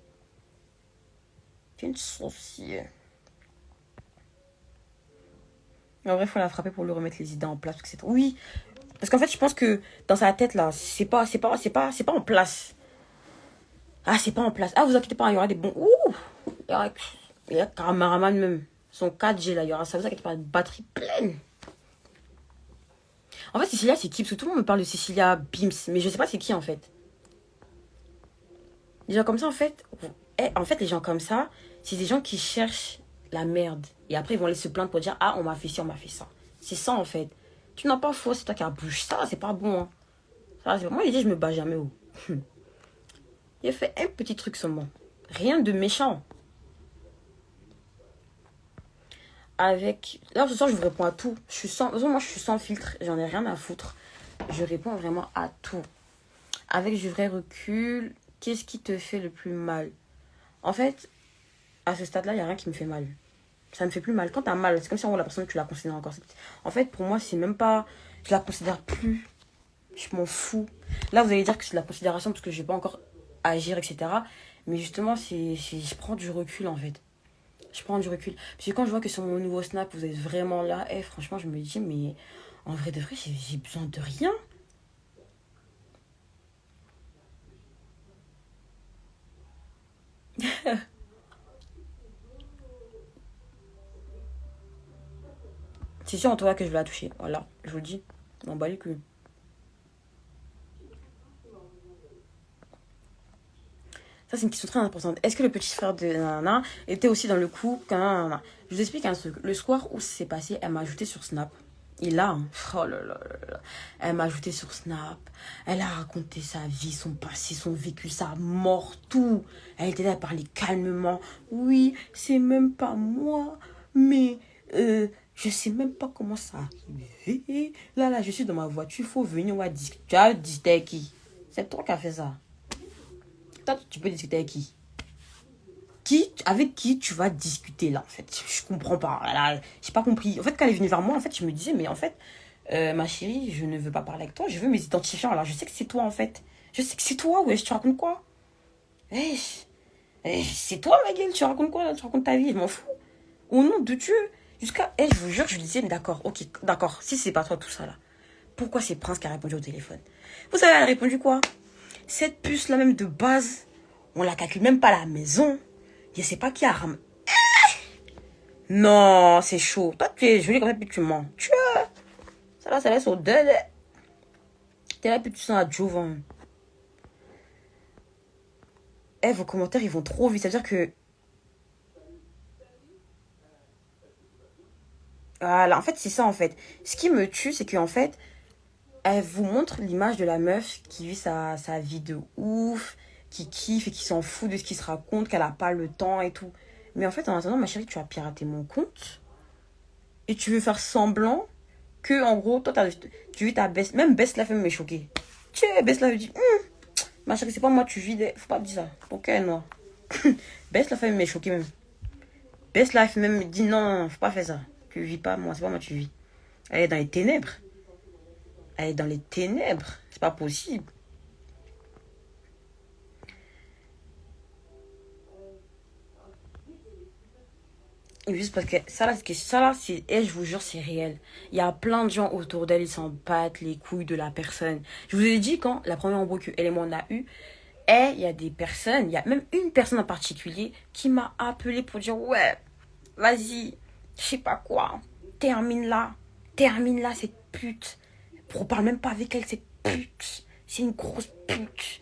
Tu es une sorcière. En vrai, il faut la frapper pour lui remettre les idées en place. Parce que c'est... Oui, parce qu'en fait, je pense que dans sa tête, là, c'est pas en place. Ah, c'est pas en place. Ah, vous inquiétez pas, il y aura des bons. Ouh! Il y a cameraman même. Son 4G, là, il y aura ça. Vous inquiétez pas, une batterie pleine. En fait, Cecilia, c'est qui? Parce que tout le monde me parle de Cecilia Bims. Mais je sais pas c'est qui, en fait. Les gens comme ça, en fait. En fait, les gens comme ça, c'est des gens qui cherchent la merde. Et après, ils vont aller se plaindre pour dire, ah, on m'a fait ci, on m'a fait ça. C'est ça, en fait. Tu n'as pas faux, c'est toi qui as bouge. Ça, c'est pas bon, hein. Ça, c'est... Moi, j'ai dit, je me bats jamais, oh. Il a fait un petit truc seulement. Rien de méchant. Avec... Là, ce soir, je vous réponds à tout. Je suis sans... Moi, je suis sans filtre. J'en ai rien à foutre. Je réponds vraiment à tout. Avec du vrai recul, qu'est-ce qui te fait le plus mal? En fait, à ce stade-là, il n'y a rien qui me fait mal. Ça me fait plus mal. Quand t'as mal, c'est comme si en gros, la personne, tu la considères encore. En fait, pour moi, c'est même pas... Je la considère plus. Je m'en fous. Là, vous allez dire que c'est de la considération parce que je vais pas encore agir, etc. Mais justement, je prends du recul, en fait. Je prends du recul. Parce que quand je vois que sur mon nouveau Snap, vous êtes vraiment là, franchement, je me dis, mais en vrai de vrai, j'ai besoin de rien. C'est sûr, en tout cas, que je vais la toucher. Voilà, je vous le dis. Je m'en bats les couilles. Ça, c'est une question très importante. Est-ce que le petit frère de Nana était aussi dans le coup quand Nana? Je vous explique un truc. Le soir où c'est passé, elle m'a ajouté sur Snap. Et là, hein, oh là là là là. Elle m'a ajouté sur Snap. Elle a raconté sa vie, son passé, son vécu, sa mort, tout. Elle était là, elle parlait calmement. Oui, c'est même pas moi, mais je sais même pas comment ça arrivé. Là, je suis dans ma voiture, il faut venir. On va discuter. Tu as discuté avec qui? C'est toi qui as fait ça. Toi, tu peux discuter avec qui? Qui? avec qui tu vas discuter là, en fait? Je comprends pas. Là, j'ai pas compris. En fait, quand elle est venue vers moi, en fait, je me disais, mais en fait, ma chérie, je ne veux pas parler avec toi, je veux mes identifiants. Alors, je sais que c'est toi, en fait. Je sais que c'est toi, wesh, tu racontes quoi? Wesh, c'est toi, ma gueule, tu racontes quoi là? Tu racontes ta vie, je m'en fous. Au nom de Dieu. Jusqu'à. Je vous jure, je lui disais, mais d'accord, ok, d'accord, si c'est pas toi tout ça là, pourquoi c'est Prince qui a répondu au téléphone? Vous savez, elle a répondu quoi? Cette puce là, même de base, on la calcule même pas à la maison. Je sais pas qui a ram. Non, c'est chaud. Toi, tu es jolie comme ça, puis tu mens. Tu es. Ça laisse au dead. T'es là, puis tu sens à Jovan. Vos commentaires, ils vont trop vite. C'est-à-dire que. Voilà, en fait, c'est ça, en fait. Ce qui me tue, c'est qu'en fait, elle vous montre l'image de la meuf qui vit sa vie de ouf, qui kiffe et qui s'en fout de ce qui se raconte, qu'elle a pas le temps et tout. Mais en fait, en attendant, ma chérie, tu as piraté mon compte et tu veux faire semblant que, en gros, toi, tu vis ta best. Même Best Life me choquée. Tu sais, Best Life dit, ma chérie, c'est pas moi, tu vis des. Faut pas me dire ça. Ton cœur est noir. Best Life me choquée même. Best Life même me dit, non, faut pas faire ça. Tu vis pas, moi, c'est pas moi, tu vis. Elle est dans les ténèbres. Elle est dans les ténèbres. C'est pas possible. Juste parce que ça là, c'est, je vous jure, c'est réel. Il y a plein de gens autour d'elle, ils s'en battent les couilles de la personne. Je vous ai dit quand la première embrouille qu'elle et moi on a eu, il y a des personnes, il y a même une personne en particulier qui m'a appelé pour dire ouais, vas-y, je sais pas quoi, termine là, cette pute. On parle même pas avec elle, cette pute. C'est une grosse pute.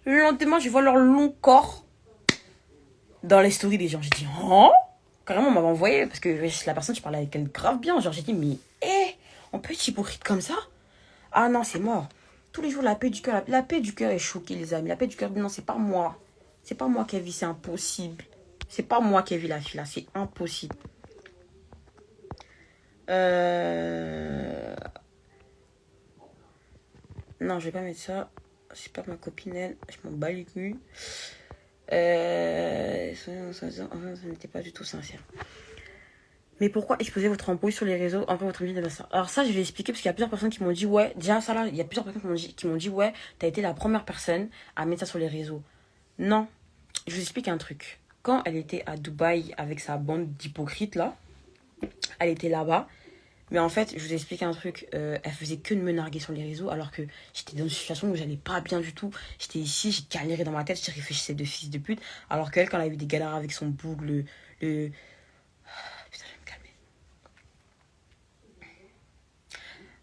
Le lendemain, je vois leur long corps dans les stories des gens. J'ai dit, oh, carrément, on m'avait envoyé. Parce que la personne, je parlais avec elle grave bien. Genre, j'ai dit, mais, on peut être hypocrite comme ça? Ah non, c'est mort. Tous les jours, la paix du cœur. La paix du cœur est choquée, les amis. La paix du cœur, non, c'est pas moi. C'est pas moi qui ai vu, c'est impossible. C'est pas moi qui ai vu la fille là, c'est impossible. Non, je vais pas mettre ça. C'est pas ma copine, elle. Je m'en bats les couilles. Ça n'était pas du tout sincère. Mais pourquoi exposer votre embrouille sur les réseaux après votre vie de ça? Alors ça, je vais expliquer parce qu'il y a plusieurs personnes qui m'ont dit ouais, déjà ça là, il y a plusieurs personnes qui m'ont dit ouais, t'as été la première personne à mettre ça sur les réseaux. Non, je vous explique un truc. Quand elle était à Dubaï avec sa bande d'hypocrites là, elle était là-bas. Mais en fait, je vous explique un truc, elle faisait que de me narguer sur les réseaux alors que j'étais dans une situation où j'allais pas bien du tout. J'étais ici, j'ai galéré dans ma tête, je réfléchissais de fils de pute. Alors qu'elle, quand elle a eu des galères avec son boucle, le... Putain, je vais me calmer.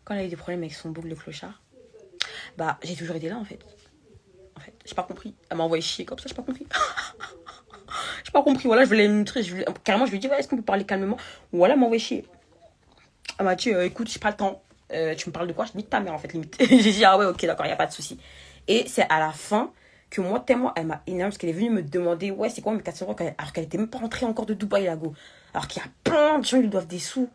Quand elle a eu des problèmes avec son boucle, le clochard, bah, j'ai toujours été là en fait. J'ai pas compris. Elle m'a envoyé chier comme ça, j'ai pas compris. J'ai pas compris, voilà, je voulais me montrer. Carrément, je lui ai dit, ouais, est-ce qu'on peut parler calmement? Voilà, elle m'a envoyé chier. Elle m'a dit, écoute, j'ai pas le temps. Tu me parles de quoi? Je dis ta mère en fait, limite. J'ai dit, ah ouais, ok, d'accord, y a pas de souci. Et c'est à la fin que moi, tellement elle m'a énervé parce qu'elle est venue me demander, ouais, c'est quoi mes 400 euros? Alors qu'elle était même pas rentrée encore de Dubaï, là, go. Alors qu'il y a plein de gens qui lui doivent des sous.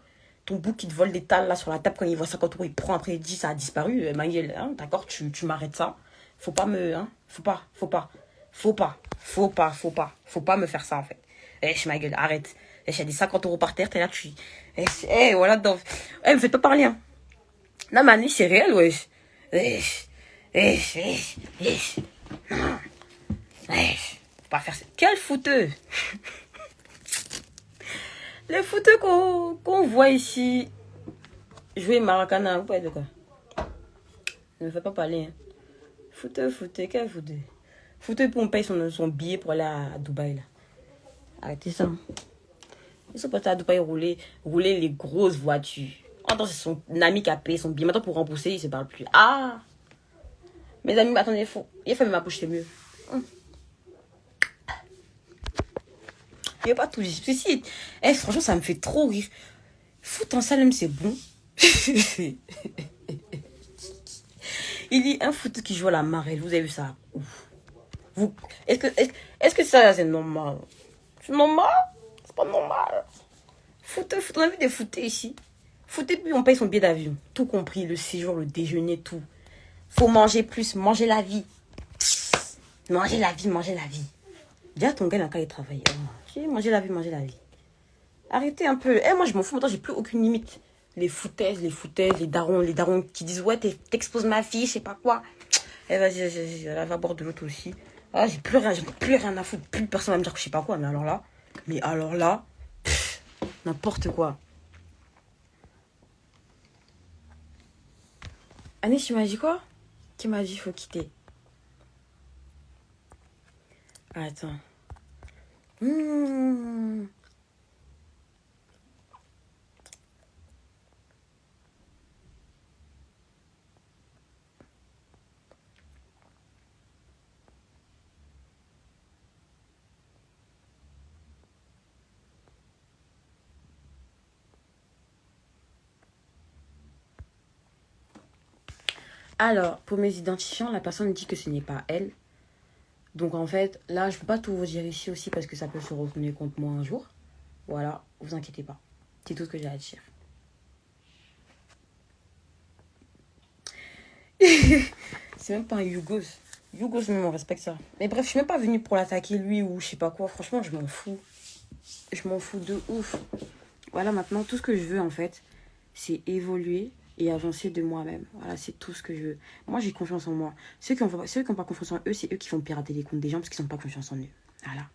Ton bouc qui te vole des tales là sur la table, quand il voit 50 euros, il prend après, il dit, ça a disparu. Ma gueule, hein, d'accord, tu m'arrêtes ça. Faut pas me, hein, faut pas me faire ça en fait. Ma gueule, arrête. J'ai des 50 euros par terre, t'es là, tu. Voilà, donc. Me faites pas parler, hein. Non, Mani, c'est réel, wesh. Non. Faut pas faire ça. Quel fouteux. Les fouteux qu'on voit ici jouer Maracana, vous parlez de quoi? Ne me faites pas parler, hein. Fouteux, quel fouteux? Fouteux pour on paye son billet pour aller à Dubaï, là. Arrêtez ça. Ils sont partis à Dubaï rouler les grosses voitures. Attends, c'est son ami qui a payé son billet. Maintenant, pour rembourser, il ne se parle plus. Ah! Mes amis, attendez, il faut ma bouche, c'est mieux. Il n'y a pas tout dire. Parce que si, franchement, ça me fait trop rire. Foot en salle, c'est bon. Il dit un foot qui joue à la marelle. Vous avez vu ça? Ouf. Est-ce que ça, c'est normal? C'est normal? C'est pas normal. Foot, on a vu des footés ici. Footés, puis on paye son billet d'avion. Tout compris, le séjour, le déjeuner, tout. Faut manger plus, manger la vie. Manger la vie. Déjà, ton gars n'a qu'à aller travailler. Oh, manger la vie, manger la vie. Arrêtez un peu. Eh, moi, je m'en fous. Maintenant, j'ai plus aucune limite. Les foutaises, les darons qui disent, ouais, t'exposes ma fille, je sais pas quoi. Eh, vas-y, elle va boire de l'autre aussi. Ah, j'ai plus rien à foutre. Plus personne va me dire que je sais pas quoi. Mais alors là, n'importe quoi. Anis, tu m'as dit quoi? Qui m'a dit faut quitter? Attends. Alors, pour mes identifiants, la personne dit que ce n'est pas elle. Donc en fait, là, je peux pas tout vous dire ici aussi parce que ça peut se retourner contre moi un jour. Voilà, vous inquiétez pas. C'est tout ce que j'ai à dire. C'est même pas un Yougos. Yougos, même on respecte ça. Mais bref, je suis même pas venue pour l'attaquer lui ou je sais pas quoi. Franchement, je m'en fous. Je m'en fous de ouf. Voilà, maintenant, tout ce que je veux en fait, c'est évoluer et avancer de moi-même. Voilà, c'est tout ce que je veux. Moi, j'ai confiance en moi. Ceux qui ont pas confiance en eux, c'est eux qui vont pirater les comptes des gens parce qu'ils n'ont pas confiance en eux. Voilà.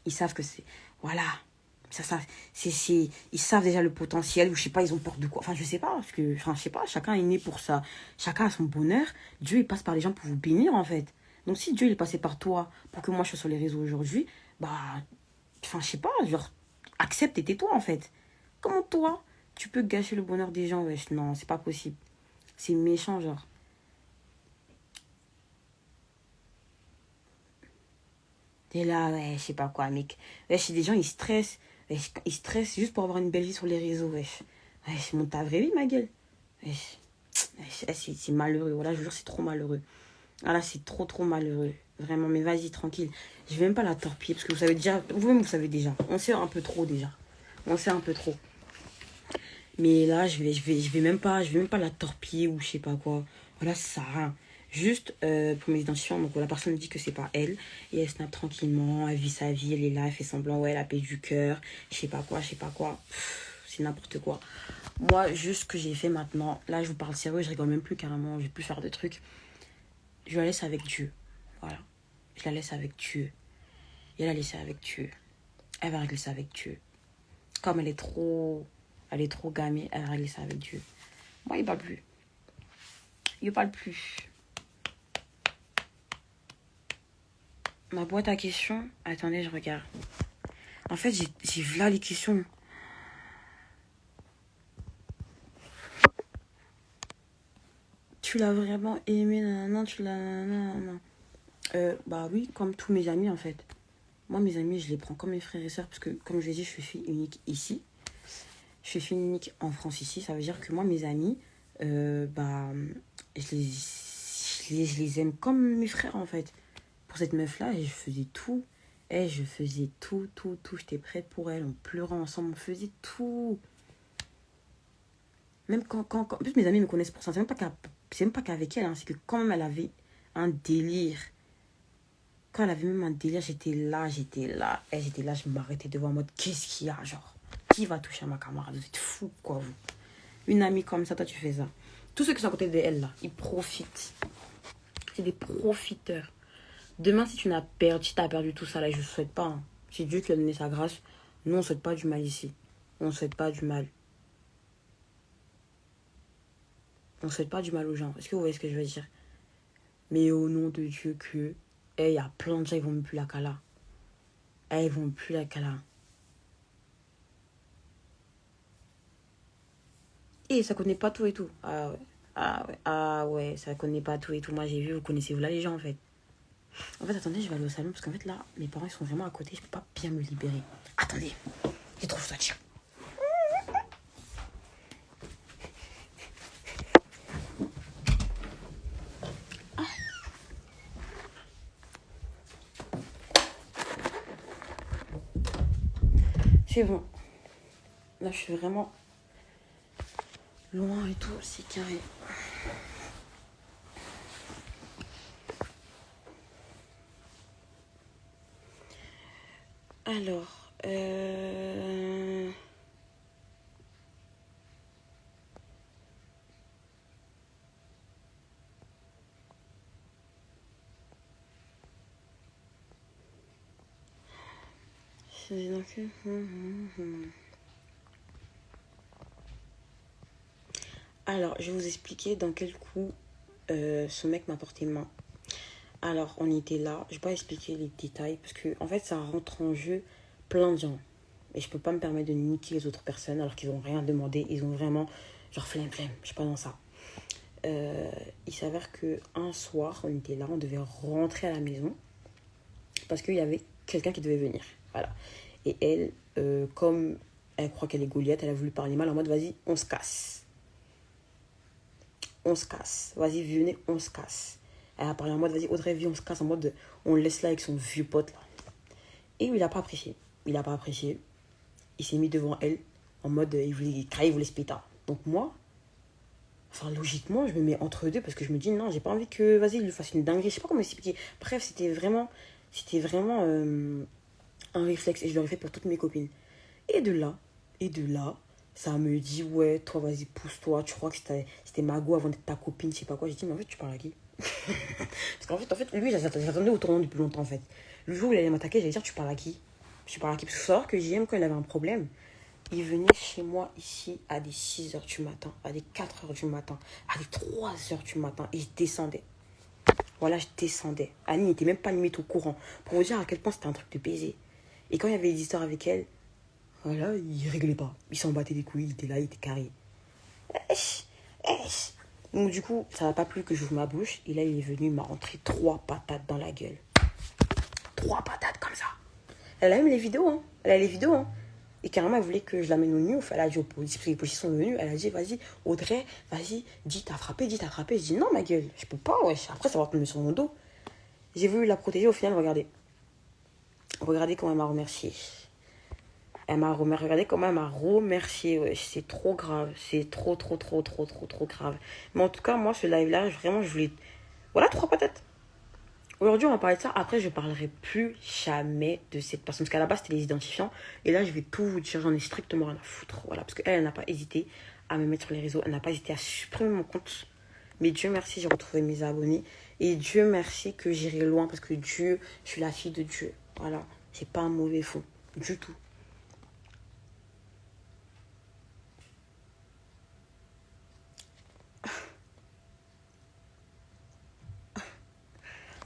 Ils savent que c'est... Voilà. Ils savent déjà le potentiel, ou je sais pas, ils ont peur de quoi. Enfin, je sais pas, parce que, enfin, je sais pas, chacun est né pour ça. Chacun a son bonheur. Dieu, il passe par les gens pour vous bénir, en fait. Donc, si Dieu, il est passé par toi pour que moi, je sois sur les réseaux aujourd'hui, bah, enfin, je sais pas, genre, accepte et tais-toi, en fait. Comment toi, tu peux gâcher le bonheur des gens, wesh? Non, c'est pas possible. C'est méchant, genre. T'es là, ouais, je sais pas quoi, mec. Wesh, des gens, ils stressent. Wesh, ils stressent juste pour avoir une belle vie sur les réseaux, wesh. Wesh, monte ta vraie vie, ma gueule. Wesh. Wesh, c'est malheureux. Voilà, je vous jure, c'est trop malheureux. Ah là, c'est trop, trop malheureux. Vraiment, mais vas-y, tranquille. Je vais même pas la torpiller, parce que vous savez déjà, vous-même, vous savez déjà. On sait un peu trop, déjà. On sait un peu trop. Mais là, je vais même pas la torpiller ou je sais pas quoi. Voilà, ça sert à rien. Juste pour mes identifiants, donc la personne me dit que c'est pas elle. Et elle snap tranquillement, elle vit sa vie, elle est là, elle fait semblant, ouais, elle appelle du cœur, je sais pas quoi, je sais pas quoi. C'est n'importe quoi. Moi, juste ce que j'ai fait maintenant, là, je vous parle sérieux, je rigole même plus carrément, je vais plus faire de trucs. Je la laisse avec Dieu. Voilà. Je la laisse avec Dieu. Et elle la laisse avec Dieu. Elle va régler ça avec Dieu. Comme elle est trop gamée, elle va régler ça avec Dieu. Moi, il parle plus. Il parle plus. Ma boîte à questions. Attendez, je regarde. En fait, j'ai vu là les questions. Tu l'as vraiment aimé, non, tu l'as... Non. Bah oui, comme tous mes amis, en fait. Moi, mes amis, je les prends comme mes frères et sœurs. Parce que, comme je l'ai dit, je suis fille unique ici. Je suis fille unique en France ici. Ça veut dire que moi, mes amis, bah, je les aime comme mes frères, en fait. Pour cette meuf-là, je faisais tout. Je faisais tout. J'étais prête pour elle. On pleurait ensemble, on faisait tout. Même quand... En plus, mes amis me connaissent pour ça. C'est même pas qu'avec elle, hein, c'est que quand même elle avait un délire. Quand elle avait même un délire, j'étais là. Je m'arrêtais devant en mode, qu'est-ce qu'il y a, genre? Qui va toucher à ma camarade? Vous êtes fous, quoi, vous? Une amie comme ça, toi, tu fais ça. Tous ceux qui sont à côté d'elle, là, ils profitent. C'est des profiteurs. Demain, si tu t'as perdu tout ça, là, je ne souhaite pas. Hein. C'est Dieu qui a donné sa grâce. Nous, on ne souhaite pas du mal ici. On ne souhaite pas du mal. On ne souhaite pas du mal aux gens. Est-ce que vous voyez ce que je veux dire? Mais au nom de Dieu que... il y a plein de gens, ils vont même plus la cala. Ils vont plus la cala. Et ça connaît pas tout et tout. Ah ouais, ça connaît pas tout et tout. Moi, j'ai vu, vous connaissez vous là les gens, en fait. En fait, attendez, je vais aller au salon parce qu'en fait, là, mes parents, ils sont vraiment à côté. Je peux pas bien me libérer. Attendez, je trouve ça, tiens. C'est bon. Là, je suis vraiment loin et tout. C'est carré. Alors, alors, je vais vous expliquer dans quel coup ce mec m'a porté main. Alors, on était là. Je vais pas expliquer les détails parce que, en fait, ça rentre en jeu plein de gens. Et je peux pas me permettre de niquer les autres personnes alors qu'ils ont rien demandé. Ils ont vraiment, genre, flemme. Je suis pas dans ça. Il s'avère que un soir, on était là, on devait rentrer à la maison parce qu'il y avait quelqu'un qui devait venir. Voilà. Et elle, comme elle croit qu'elle est Goliath, elle a voulu parler mal en mode vas-y, on se casse. On se casse. Vas-y, venez, on se casse. Elle a parlé en mode vas-y, Audrey, viens, on se casse. En mode on le laisse là avec son vieux pote là. Et il a pas apprécié. Il a pas apprécié. Il s'est mis devant elle en mode il voulait crier, il voulait se péter. Donc moi, enfin logiquement, je me mets entre deux parce que je me dis non, j'ai pas envie que vas-y, il lui fasse une dinguerie. Je sais pas comment expliquer. Bref, c'était vraiment un réflexe et je l'aurais fait pour toutes mes copines. Et de là, ça me dit ouais, toi vas-y, pousse-toi, tu crois que c'était Mago avant d'être ta copine, je sais pas quoi. J'ai dit mais en fait, tu parles à qui? Parce qu'en fait, lui, j'attendais au tournant depuis longtemps en fait. Le jour où il allait m'attaquer, j'allais dire tu parles à qui? Tu parles à qui? Parce qu'il faut savoir que JM, quand il avait un problème, il venait chez moi ici à des 6h du matin, à des 4h du matin, à des 3h du matin et je descendais. Voilà, je descendais. Annie n'était même pas limite au courant. Pour vous dire à quel point c'était un truc de baiser. Et quand il y avait des histoires avec elle, voilà, il réglait pas. Il s'en battait les couilles, il était là, il était carré. Esh, esh. Donc du coup, ça n'a pas plu que j'ouvre ma bouche. Et là, il est venu, il m'a rentré 3 patates dans la gueule. 3 patates comme ça. Elle a même les vidéos, hein. Elle a les vidéos, hein. Et carrément, elle voulait que je l'amène au nu. Elle a dit aux policiers, parce que les policiers sont venus. Elle a dit, vas-y, Audrey, vas-y, dis, t'as frappé, dis, t'as frappé. Je dis, non, ma gueule, je peux pas, wesh. Après, ça va tomber sur mon dos. J'ai voulu la protéger, au final, regardez. Regardez comment elle m'a remercié. Elle m'a remercié. Regardez comment elle m'a remercié, wesh. C'est trop grave. C'est trop grave. Mais en tout cas, moi, ce live-là, vraiment, je voulais... Voilà, 3 patates. Aujourd'hui, on va parler de ça. Après, je parlerai plus jamais de cette personne. Parce qu'à la base, c'était les identifiants. Et là, je vais tout vous dire. J'en ai strictement rien à foutre. Voilà. Parce qu'elle, elle n'a pas hésité à me mettre sur les réseaux. Elle n'a pas hésité à supprimer mon compte. Mais Dieu merci, j'ai retrouvé mes abonnés. Et Dieu merci que j'irai loin. Parce que Dieu, je suis la fille de Dieu. Voilà. C'est pas un mauvais fond. Du tout.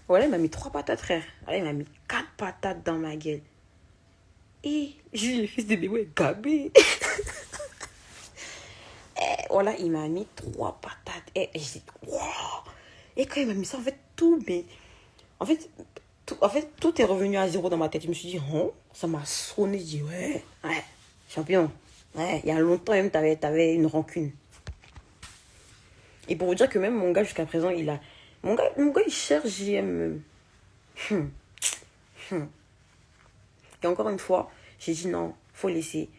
Voilà, il m'a mis 3 patates, frère. Voilà, il m'a mis 4 patates dans ma gueule. Et j'ai le fils de bébé, Gabé. Voilà, il m'a mis 3 patates. Et j'ai dit, wow. Et quand il m'a mis ça, en fait, tout est revenu à zéro dans ma tête. Je me suis dit, oh, ça m'a sonné. Je dis, ouais, champion. Ouais, il y a longtemps même, t'avais une rancune. Et pour vous dire que même mon gars, jusqu'à présent, mon gars, il cherche JM. Et encore une fois, j'ai dit non, faut laisser.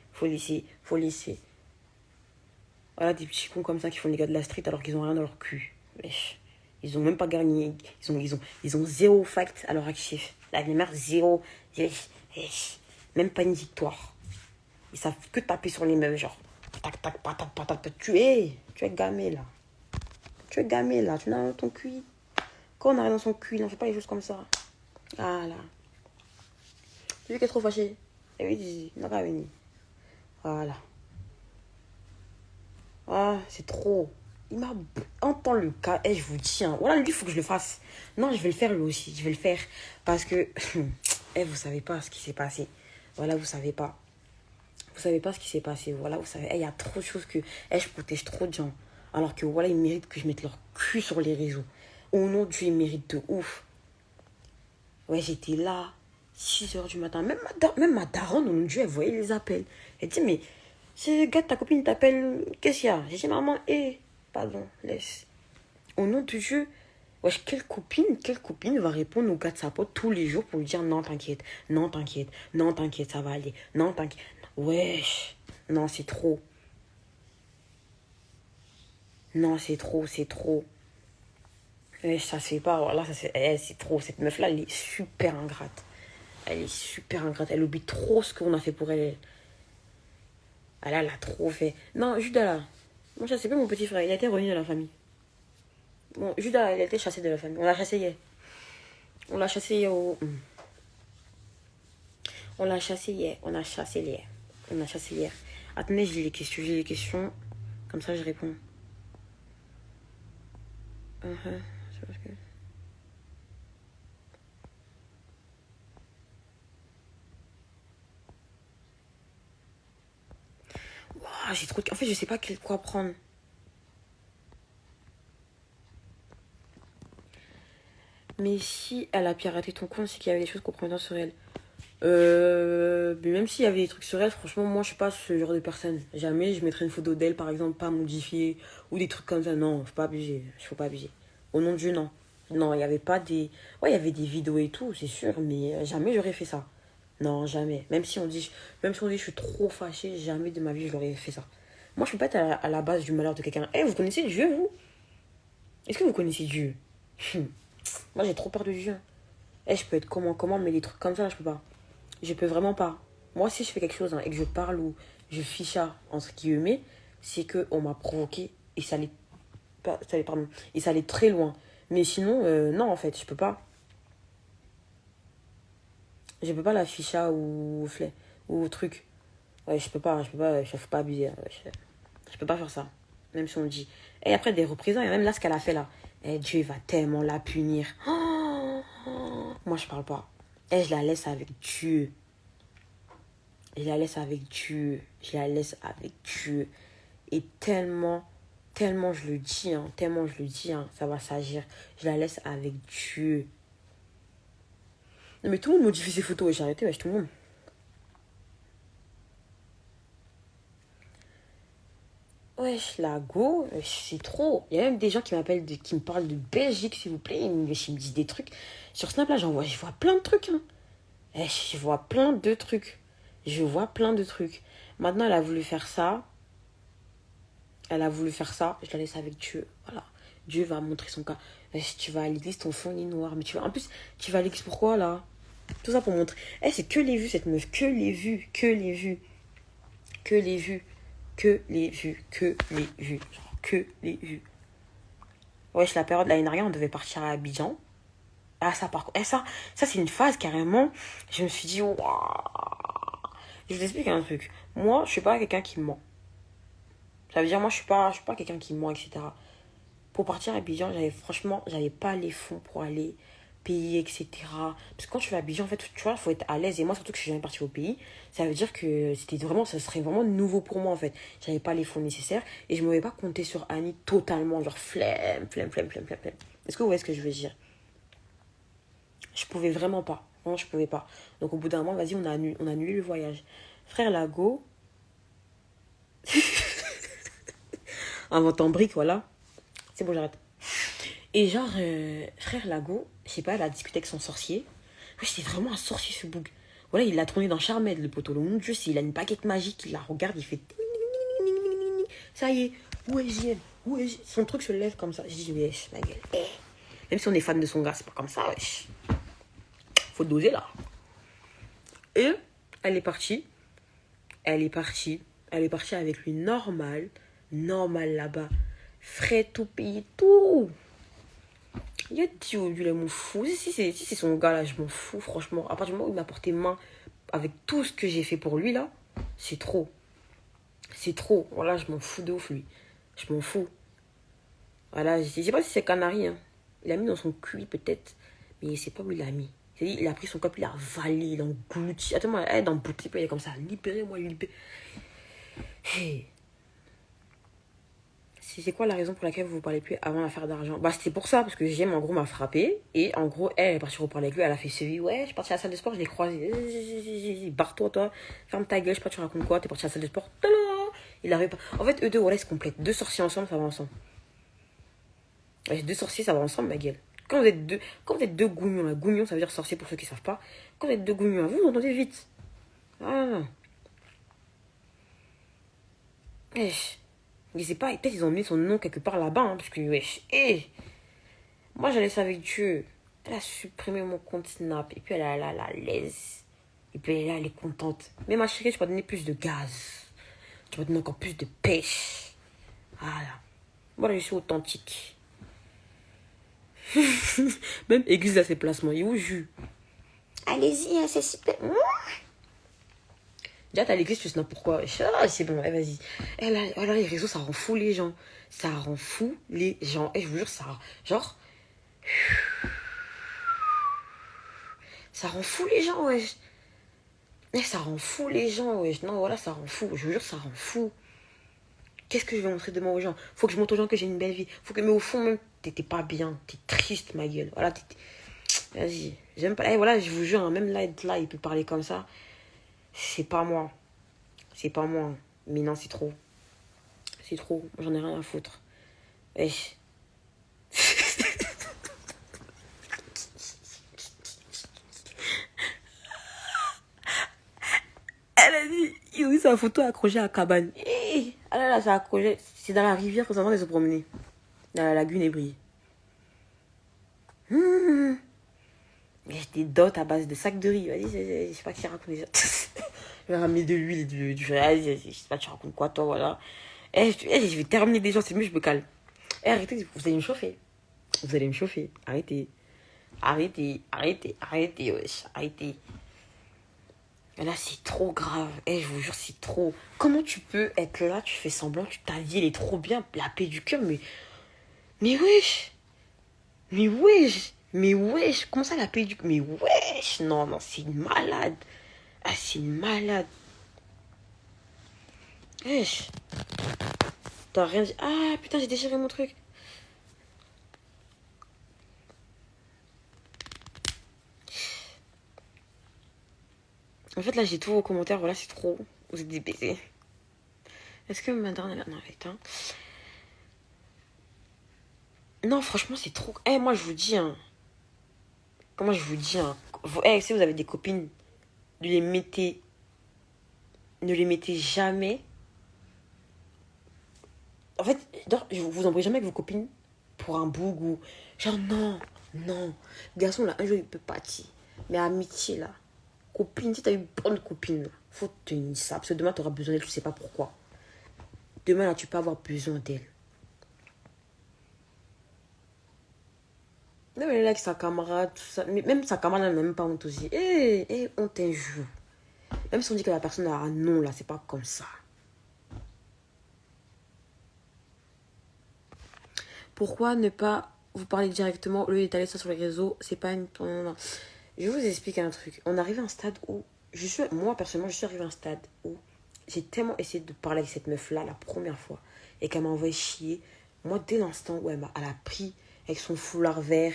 Voilà, des petits cons comme ça qui font les gars de la street alors qu'ils ont rien dans leur cul. Wesh. Ils ont même pas gagné. Ils ont 0 fact à leur actif. La mère, 0. Même pas une victoire. Ils savent que taper sur les meufs, genre. Tac, tac, patate, patate. Tu es gamé là. Tu es gamé là. Tu n'as rien dans ton cul. Quand on a rien dans son cul, on fait pas les choses comme ça. Voilà. Lui qui est trop fâché. Et oui, il n'a pas venu. Voilà. Ah, c'est trop. Il m'a... Entends le cas. Et je vous dis, hein, voilà, lui, il faut que je le fasse. Non, je vais le faire lui aussi. Je vais le faire. Parce que... vous savez pas ce qui s'est passé. Voilà, vous savez pas. Vous savez pas ce qui s'est passé. Voilà, vous savez. Il y a trop de choses que... je protège trop de gens. Alors que, voilà, ils méritent que je mette leur cul sur les réseaux. Au nom de Dieu, ils méritent de ouf. Ouais, j'étais là. 6h du matin. Même ma daronne, au nom de Dieu, elle voyait les appels. Elle dit, mais... Ce gars, ta copine t'appelle, qu'est-ce qu'il y a? J'ai dit, maman, pardon, laisse. Au nom de Dieu, wesh, quelle copine va répondre au gars de sa pote tous les jours pour lui dire, non, t'inquiète, ça va aller, non, t'inquiète. Wesh, non, c'est trop. Non, c'est trop. Wesh, ça se fait pas, voilà, c'est trop. Cette meuf-là, elle est super ingrate. Elle est super ingrate. Elle oublie trop ce qu'on a fait pour elle. Elle a trop fait. Non, Judas, là. Moi, je sais pas mon petit frère. Il a été revenu de la famille. Bon, Judas, il a été chassé de la famille. On l'a chassé hier. On l'a chassé hier au... On l'a chassé hier. On a chassé hier. On a chassé hier. Attendez, j'ai les questions. J'ai les questions. Comme ça, je réponds. C'est parce que... Wow, j'ai trop... En fait, je sais pas quoi prendre. Mais si elle a piraté ton compte, c'est qu'il y avait des choses compromettantes sur elle. Mais même s'il y avait des trucs sur elle, franchement, moi, je suis pas ce genre de personne. Jamais je mettrais une photo d'elle, par exemple, pas modifiée, ou des trucs comme ça. Non, faut pas abuser. Faut pas abuser. Au nom de Dieu, non. Non, il y avait pas des... Ouais, il y avait des vidéos et tout, c'est sûr, mais jamais j'aurais fait ça. Non, jamais. Même si on dit je suis trop fâchée, jamais de ma vie je l'aurais fait ça. Moi, je peux pas être à la base du malheur de quelqu'un. Eh, vous connaissez Dieu, vous? Est-ce que vous connaissez Dieu? Moi, j'ai trop peur de Dieu. Eh, je peux être comment, mais des trucs comme ça, je peux pas. Je peux vraiment pas. Moi, si je fais quelque chose et que je parle ou je ficha, entre guillemets, c'est qu'on m'a provoqué et ça allait, pardon, et ça allait très loin. Mais sinon, non, en fait, je peux pas. Je peux pas la ficha ou truc. Ouais, faut pas abuser. Je peux pas faire ça. Même si on dit. Et après, des représailles, même là, ce qu'elle a fait là. Eh, Dieu va tellement la punir. Moi, je parle pas. Et je la laisse avec Dieu. Je la laisse avec Dieu. Je la laisse avec Dieu. Et tellement je le dis, ça va s'agir. Je la laisse avec Dieu. Non, mais tout le monde modifie ses photos. Et j'ai arrêté, wesh, tout le monde. Wesh, la go, c'est trop. Il y a même des gens qui m'appellent, qui me parlent de Belgique, s'il vous plaît. Ils me disent des trucs. Sur Snap, là, je vois plein de trucs. Hein. Je vois plein de trucs. Je vois plein de trucs. Maintenant, elle a voulu faire ça. Je la laisse avec Dieu. Voilà. Dieu va montrer son cas. Si tu vas à l'église, ton fond est noir. Mais en plus, tu vas à l'église pourquoi là? Tout ça pour montrer. C'est que les vues, cette meuf. Que les vues. Que les vues. Que les vues. Que les vues. Que les vues. Genre, que les vues. Wesh, la période l'année dernière, on devait partir à Abidjan. Ah, ça, par contre. Ça c'est une phase carrément. Je me suis dit, waouh. Je vous explique un truc. Moi, je suis pas quelqu'un qui ment. Ça veut dire, moi, je suis pas quelqu'un qui ment, etc. Pour partir à Abidjan, j'avais pas les fonds pour aller payer, etc. Parce que quand tu vas à Abidjan, en fait, tu vois, il faut être à l'aise. Et moi, surtout que je suis jamais partie au pays, ça veut dire que ça serait vraiment nouveau pour moi, en fait. J'avais pas les fonds nécessaires et je ne m'avais pas compté sur Annie totalement. Genre, flemme. Est-ce que vous voyez ce que je veux dire? Je pouvais vraiment pas. Non, je pouvais pas. Donc, au bout d'un moment, vas-y, on a annulé le voyage. Frère Lago, inventant brique, voilà. C'est bon, j'arrête. Et genre, frère Lago, je sais pas, elle a discuté avec son sorcier. Ouais, c'est vraiment un sorcier ce bouc. Voilà, il l'a tourné dans Charmed, le poteau. Le nom de Dieu, il a une baguette magique, il la regarde, il fait. Ça y est, où est-ce son truc se lève comme ça. Je dis, wesh, ma gueule. Même si on est fan de son gars, c'est pas comme ça, wesh. Faut doser là. Et elle est partie. Elle est partie avec lui normal là-bas. Frais, tout payé, tout. Il a dit au lui, m'en fous. Si c'est son gars là, je m'en fous, franchement. À partir du moment où il m'a porté main avec tout ce que j'ai fait pour lui là, c'est trop. C'est trop. Voilà, je m'en fous de ouf lui. Je m'en fous. Voilà, je sais pas si c'est Canary. Hein. Il a mis dans son cul peut-être, mais il sait pas où il l'a mis. Il a pris son cop, il a avalé, il a englouti. Attends, elle est dans le boutique, il est comme ça. Libérez-moi, libérez. Hey. C'est quoi la raison pour laquelle vous ne parlez plus avant l'affaire d'argent? Bah, c'était pour ça, parce que Jem, en gros, m'a frappé. Et en gros, elle est partie reparler avec lui. Elle a fait celui, ouais, je suis partie à la salle de sport, je l'ai croisé. Barre-toi, toi. Ferme ta gueule, je sais pas, tu racontes quoi. T'es partie à la salle de sport. Tada. Il avait pas. En fait, eux deux, voilà, ils se complètent. Deux sorciers ensemble, ça va ensemble. Ouais, deux sorciers, ça va ensemble, ma gueule. Quand vous êtes deux gougnons, là, gougnons, ça veut dire sorcier pour ceux qui savent pas. Quand vous êtes deux gougnons, vous entendez vite. Ah. Wesh. Je sais pas, peut-être ils ont mis son nom quelque part là-bas, hein, parce que, wesh, moi j'allais ça avec Dieu. Elle a supprimé mon compte Snap. Et puis elle est là, la l'aise. Et puis elle est là, elle est contente. Mais ma chérie, tu vas donner plus de gaz. Tu vas donner encore plus de pêche. Voilà. Voilà, je suis authentique. Même Église a ses placements. Il est où jus? Allez-y, hein, c'est super. Déjà, t'as l'église, tu sais pourquoi. Ah, c'est bon, vas-y. Et là, voilà, les réseaux, ça rend fou les gens. Ça rend fou les gens. Et je vous jure, ça. Genre. Ça rend fou les gens, wesh. Eh, ça rend fou les gens, wesh. Non, voilà, ça rend fou. Je vous jure, ça rend fou. Qu'est-ce que je vais montrer demain aux gens? Faut que je montre aux gens que j'ai une belle vie. Faut que, mais au fond, même, t'étais pas bien. T'es triste, ma gueule. Voilà, vas-y. J'aime pas. Eh, voilà, je vous jure, hein, même là, il peut parler comme ça. C'est pas moi. C'est pas moi. Mais non, c'est trop. C'est trop. J'en ai rien à foutre. Wesh. Elle a dit, il a eu sa photo accrochée à la cabane. Ah là là, ça accroché. C'est dans la rivière que ça va se promener. Dans la lagune Ébrie. J'ai des dots à base de sacs de riz. Vas-y, je sais pas qui raconte déjà. Je vais ramener de l'huile et du riz. Je sais pas, tu racontes quoi, toi, voilà. Je vais terminer déjà, c'est mieux, je me calme. Arrêtez, vous allez me chauffer. Vous allez me chauffer. Arrêtez. Arrêtez, wesh. Arrêtez. Là, c'est trop grave. Je vous jure, c'est trop. Comment tu peux être là, tu fais semblant, tu t'as dit, elle est trop bien, la paix du cœur, mais wesh. Mais wesh. Mais wesh. Comment ça, la paix du cœur? Mais wesh. Non, non, c'est une malade. Ah, c'est une malade. Wesh. T'as rien dit. Ah, putain, j'ai déchiré mon truc. En fait, là, j'ai tous vos commentaires. Voilà, c'est trop. Vous êtes des baisers. Est-ce que ma dernière... Non, attends. Non, franchement, c'est trop... moi, je vous dis, hein. Comment je vous dis, hein. Si vous avez des copines, ne les mettez jamais... En fait, vous embrouillez jamais avec vos copines pour un boug ou... Genre, non, non. Garçon, là, un jour, il peut partir. Mais amitié, là. Copine, si t'as une bonne copine, là, faut tenir ça. Parce que demain, t'auras besoin d'elle, tu sais pas pourquoi. Demain, là, tu peux avoir besoin d'elle. Même elle est là avec sa camarade, tout ça. Mais même sa camarade, elle n'a même pas honte aussi. On t'injoue. Même si on dit que la personne a un nom, là, c'est pas comme ça. Pourquoi ne pas vous parler directement au lieu d'étaler ça sur les réseaux? C'est pas une... Non. Je vais vous expliquer un truc. On arrive à un stade où... Moi, personnellement, je suis arrivée à un stade où j'ai tellement essayé de parler avec cette meuf-là la première fois et qu'elle m'a envoyé chier. Moi, dès l'instant où elle a pris avec son foulard vert...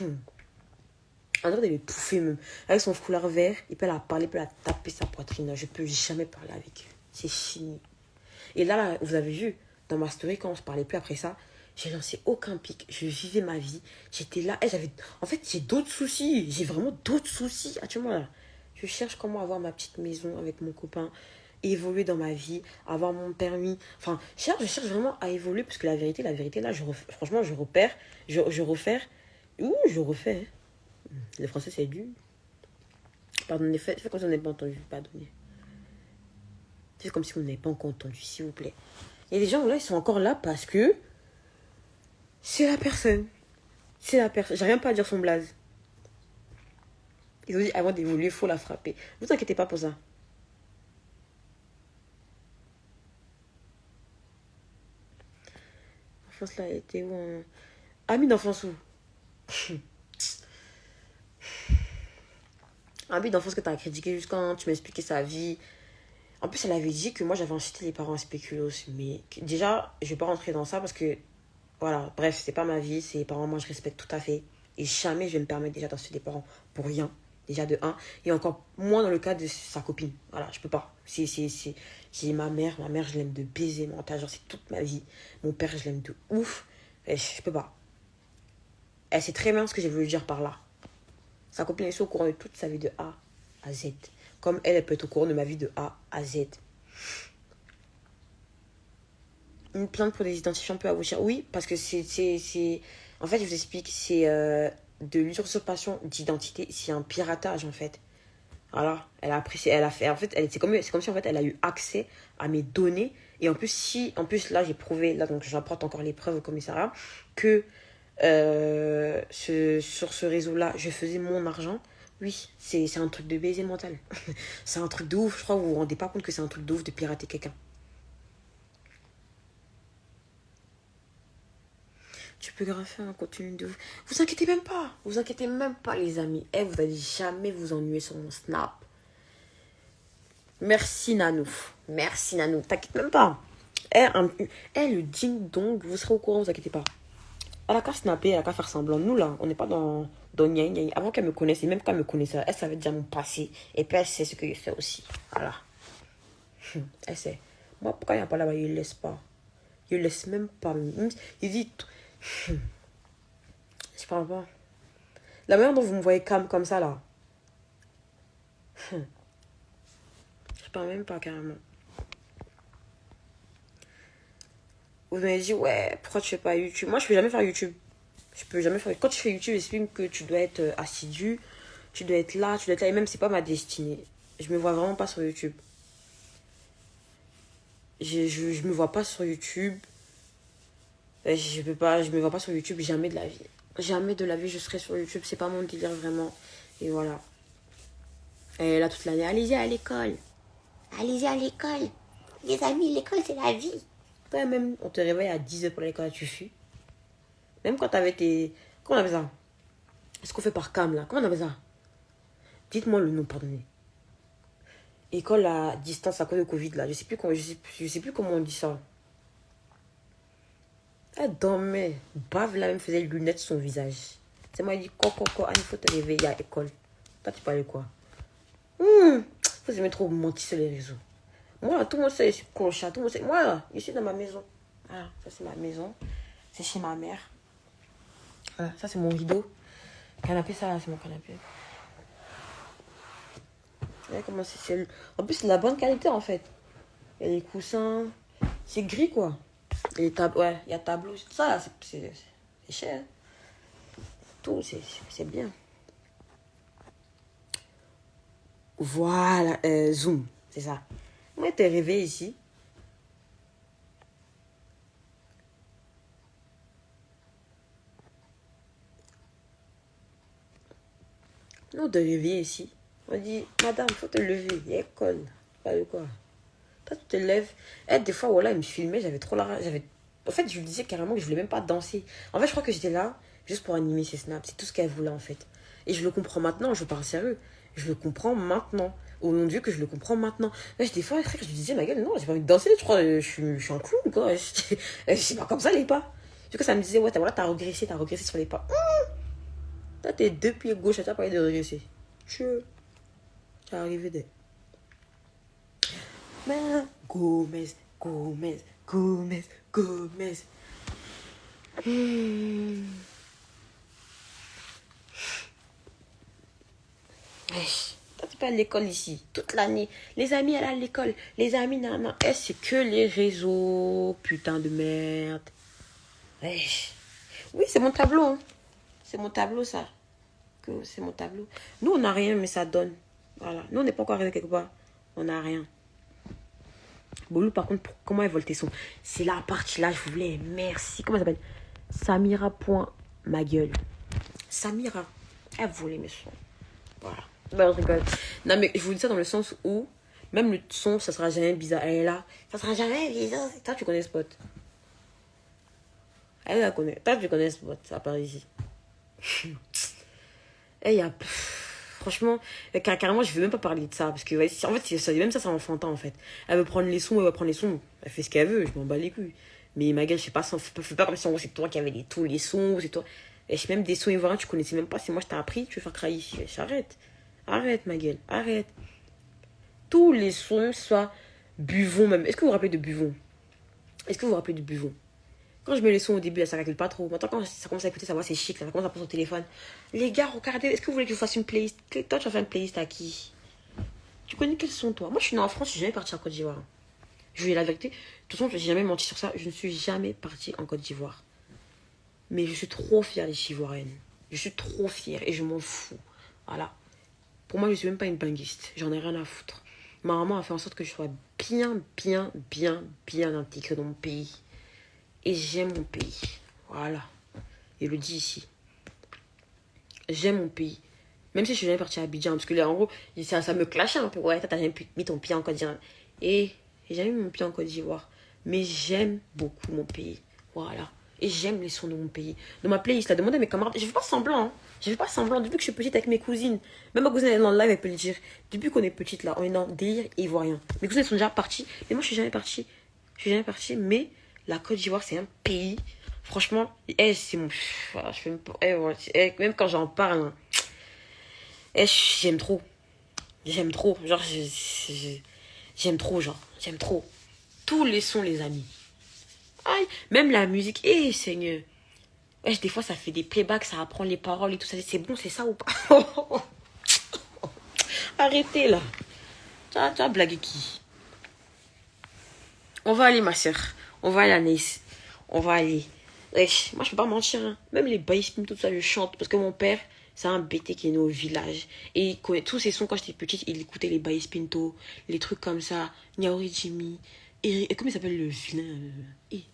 En train de me pouffer même. Avec son foulard vert, il peut la parler, il peut la taper sa poitrine. Je peux jamais parler avec eux. C'est fini. Et là, vous avez vu, dans ma story, quand on se parlait plus après ça, j'ai lancé aucun pic. Je vivais ma vie. J'étais là. En fait, j'ai d'autres soucis. J'ai vraiment d'autres soucis. Actuellement, là, je cherche comment avoir ma petite maison avec mon copain, évoluer dans ma vie, avoir mon permis. Enfin, je cherche vraiment à évoluer parce que la vérité, là, franchement, je repère, je refais. Je refais. Le français, c'est dur. Pardonnez, faites comme si on n'avait pas entendu. Pardonnez. C'est comme si vous n'avez pas encore entendu, s'il vous plaît. Et les gens, là, ils sont encore là parce que c'est la personne. C'est la personne. J'ai rien pas à dire son blaze. Ils ont dit, avant d'évoluer, il faut la frapper. Ne vous inquiétez pas pour ça. L'enfance, là, était où Ami d'enfance où Ami d'enfance que t'as critiqué juste quand tu m'expliquais sa vie. En plus, elle avait dit que moi, j'avais incité les parents à spéculer. Mais déjà, je vais pas rentrer dans ça parce que, voilà, bref, c'est pas ma vie. C'est les parents, moi, je respecte tout à fait. Et jamais je vais me permettre déjà d'insulter des parents pour rien. Déjà de un. Et encore moins dans le cas de sa copine. Voilà, je peux pas. J'ai ma mère, je l'aime de baiser mental. Genre, c'est toute ma vie. Mon père, je l'aime de ouf. Et je peux pas. Elle sait très bien ce que j'ai voulu dire par là. Sa copine est au courant de toute sa vie de A à Z. Comme elle peut être au courant de ma vie de A à Z. Une plainte pour des identifiants peut aboutir. Oui, parce que c'est... En fait, je vous explique. C'est de l'usurpation d'identité, c'est un piratage en fait. Voilà, elle a apprécié, elle a fait, en fait, c'est comme si en fait elle a eu accès à mes données. Et en plus là j'ai prouvé, là donc j'apporte encore les preuves au commissariat, que sur ce réseau-là, je faisais mon argent. Oui, c'est un truc de baiser mental. C'est un truc de ouf, je crois que vous vous rendez pas compte que c'est un truc de ouf de pirater quelqu'un. Tu peux graffer un contenu de ouf. Vous inquiétez même pas les amis. Vous allez jamais vous ennuyer sur mon Snap. Merci Nanou. Merci Nanou. T'inquiète même pas. Le ding-dong, vous serez au courant, vous inquiétez pas. Elle a qu'à snapper, elle a qu'à faire semblant. Nous là, on n'est pas dans gna gna. Avant qu'elle me connaisse, et même quand elle me connaissait, elle savait déjà mon passé. Et puis elle sait ce que je fais aussi. Voilà. Elle sait. Moi, pourquoi il n'y a pas là-bas, il ne laisse pas. Il ne laisse même pas. Il dit. Je parle pas. La manière dont vous me voyez calme comme ça là. Je parle même pas carrément. Vous m'avez dit, ouais, pourquoi tu fais pas YouTube? Moi, je peux jamais faire YouTube. Je peux jamais faire. Quand tu fais YouTube, j'estime que tu dois être assidu. Tu dois être là, tu dois être là. Et même, c'est pas ma destinée. Je me vois vraiment pas sur YouTube. Je me vois pas sur YouTube. Je me vois pas sur YouTube jamais de la vie. Jamais de la vie, je serai sur YouTube. C'est pas mon délire vraiment. Et voilà. Et là, toute l'année, allez-y à l'école. Allez-y à l'école. Les amis, l'école, c'est la vie. Toi-même, on te réveille à 10h pour l'école, tu fuis. Même quand t'avais tes... Comment on appelle ça? Est-ce qu'on fait par cam, là? Comment on appelle ça? Dites-moi le nom, pardonnez. École à distance à cause de Covid, là. Je sais plus comment on dit ça. Elle dormait. Bave, là, même faisait lunettes sur son visage. C'est moi, il dit, quoi, il faut te réveiller à l'école. Toi, tu parlais quoi? Vous aimez trop mentir sur les réseaux. Moi, tout le monde sait, je suis clochard. Tout le monde sait. Moi, je suis dans ma maison. Ah, ça, c'est ma maison. C'est chez ma mère. Voilà, ça, c'est mon rideau. Canapé, ça, c'est mon canapé. Regardez comment c'est. En plus, c'est de la bonne qualité, en fait. Il y a les coussins. C'est gris, quoi. Et ouais, il y a tableau. Ça, c'est cher. Tout, c'est bien. Voilà, zoom, c'est ça. Moi, t'es réveillé ici. Nous, t'es réveillé ici. On dit, madame, faut te lever. Il y a école. Pas de quoi. Toi, tu te lèves. Des fois, voilà, il me filmait, j'avais trop la rage. En fait, je lui disais carrément que je voulais même pas danser. En fait, je crois que j'étais là juste pour animer ses snaps. C'est tout ce qu'elle voulait, en fait. Et je le comprends maintenant, je parle sérieux. Je le comprends maintenant. Au nom de Dieu que je le comprends maintenant. Là, des fois, je lui disais, ma gueule, non, j'ai pas envie de danser, je crois, je suis un clown, quoi. C'est pas comme ça, les pas. Du coup, ça me disait, ouais, t'as régressé sur les pas. Toi, tes deux pieds gauche, t'as parlé de régresser. T'es arrivé des. Mais Gomez. Toi, tu pas à l'école ici, toute l'année. Les amis, elle est à l'école. Les amis, non. C'est que les réseaux. Putain de merde. Oui, c'est mon tableau. Hein. C'est mon tableau, ça. C'est mon tableau. Nous, on n'a rien, mais ça donne. Voilà. Nous, on n'est pas encore arrivé quelque part. On n'a rien. Bolou, par contre, comment elle vole tes sons? C'est la partie là, je voulais. Merci. Comment elle s'appelle? Samira.magueule. Samira. Elle volait mes sons. Voilà. Ben, je rigole. Non, mais je vous dis ça dans le sens où, même le son, ça sera jamais bizarre. Elle est là. Ça sera jamais bizarre. Toi, tu connais Spot. Elle la connaît. Toi, tu connais Spot. À part ici. Il y a. Franchement, carrément, je veux même pas parler de ça. Parce que, ouais, en fait, même ça, c'est enfantin, en fait. Elle veut prendre les sons, elle va prendre les sons. Elle fait ce qu'elle veut, je m'en bats les couilles. Mais ma gueule, je sais pas, fais pas comme si c'est toi qui avais tous les sons, c'est toi. Et je sais même des sons ivoiriens, tu connaissais même pas. C'est moi, je t'ai appris, tu veux faire crailler. Arrête. Arrête, ma gueule. Arrête. Tous les sons, soit Buvons même. Est-ce que vous vous rappelez de Buvons? Quand je mets les sons au début, ça calcule pas trop. Maintenant, quand ça commence à écouter, ça va, c'est chic. Ça commence à prendre son téléphone. Les gars, regardez. Est-ce que vous voulez que je fasse une playlist? Toi, tu vas faire une playlist à qui? Tu connais quels sont, toi? Moi, je suis née en France, je suis jamais partie en Côte d'Ivoire. Je vous dis la vérité. De toute façon, j'ai jamais menti sur ça. Je ne suis jamais partie en Côte d'Ivoire. Mais je suis trop fière des Ivoiriennes. Je suis trop fière et je m'en fous. Voilà. Pour moi, je suis même pas une banguiste. J'en ai rien à foutre. Ma maman a fait en sorte que je sois bien intégrée dans mon pays. Et j'aime mon pays. Voilà. Je le dis ici. J'aime mon pays. Même si je suis jamais partie à Abidjan. Parce que là, en gros, ça me clashait un peu. Ouais, t'as jamais mis ton pied en Côte d'Ivoire. Et j'ai jamais mis mon pied en Côte d'Ivoire. Mais j'aime beaucoup mon pays. Voilà. Et j'aime les sons de mon pays. Dans ma playlist, t'as demandé à mes camarades. Je fais pas semblant. Hein. Je fais pas semblant. Depuis que je suis petite avec mes cousines. Même ma cousine, elle est dans le live, elle peut le dire. Depuis qu'on est petite, là, on est dans délire ivoirien. Mes cousines, elles sont déjà parties. Mais moi, je suis jamais partie. Je suis jamais partie. Mais la Côte d'Ivoire, c'est un pays. Franchement, c'est mon. Voilà, je fais même quand j'en parle. Hein, j'aime trop. J'aime trop. Genre, j'aime trop, genre. J'aime trop. Tous les sons, les amis. Aïe, même la musique. Seigneur. Des fois, ça fait des playbacks, ça apprend les paroles et tout ça. C'est bon, c'est ça ou pas? Arrêtez, là. Tu as blagué qui? On va aller, ma soeur. On va aller à Nice. On va aller. Wesh, moi, je peux pas mentir. Hein. Même les bass, tout ça, je chante. Parce que mon père, c'est un BT qui est né au village. Et il connaît tous ces sons. Quand j'étais petite, il écoutait les bass Pinto, les trucs comme ça. Niaori Jimmy. Et comment il s'appelle le vilain Il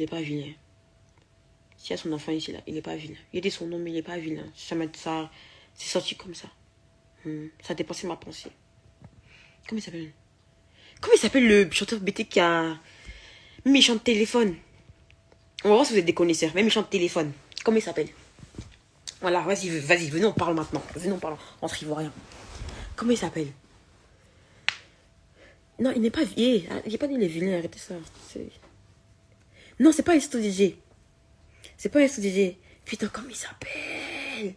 est pas vilain. S'il y a son enfant ici, là, il est pas vilain. Il a dit son nom, mais il est pas vilain. Ça c'est sorti comme ça. Ça a dépassé ma pensée. Comment il s'appelle? Comment il s'appelle le chanteur BT qui a... Même il chante téléphone. On va voir si vous êtes des connaisseurs. Même il chante téléphone. Comment il s'appelle? Voilà, vas-y, venez, on parle maintenant. Venez, on parle entre Ivoiriens. Comment il s'appelle? Non, il n'est pas vieux. Il n'est pas dit les vilains, arrêtez ça. Non, c'est pas Esto DJ. C'est pas Esto DJ. Putain, comment il s'appelle?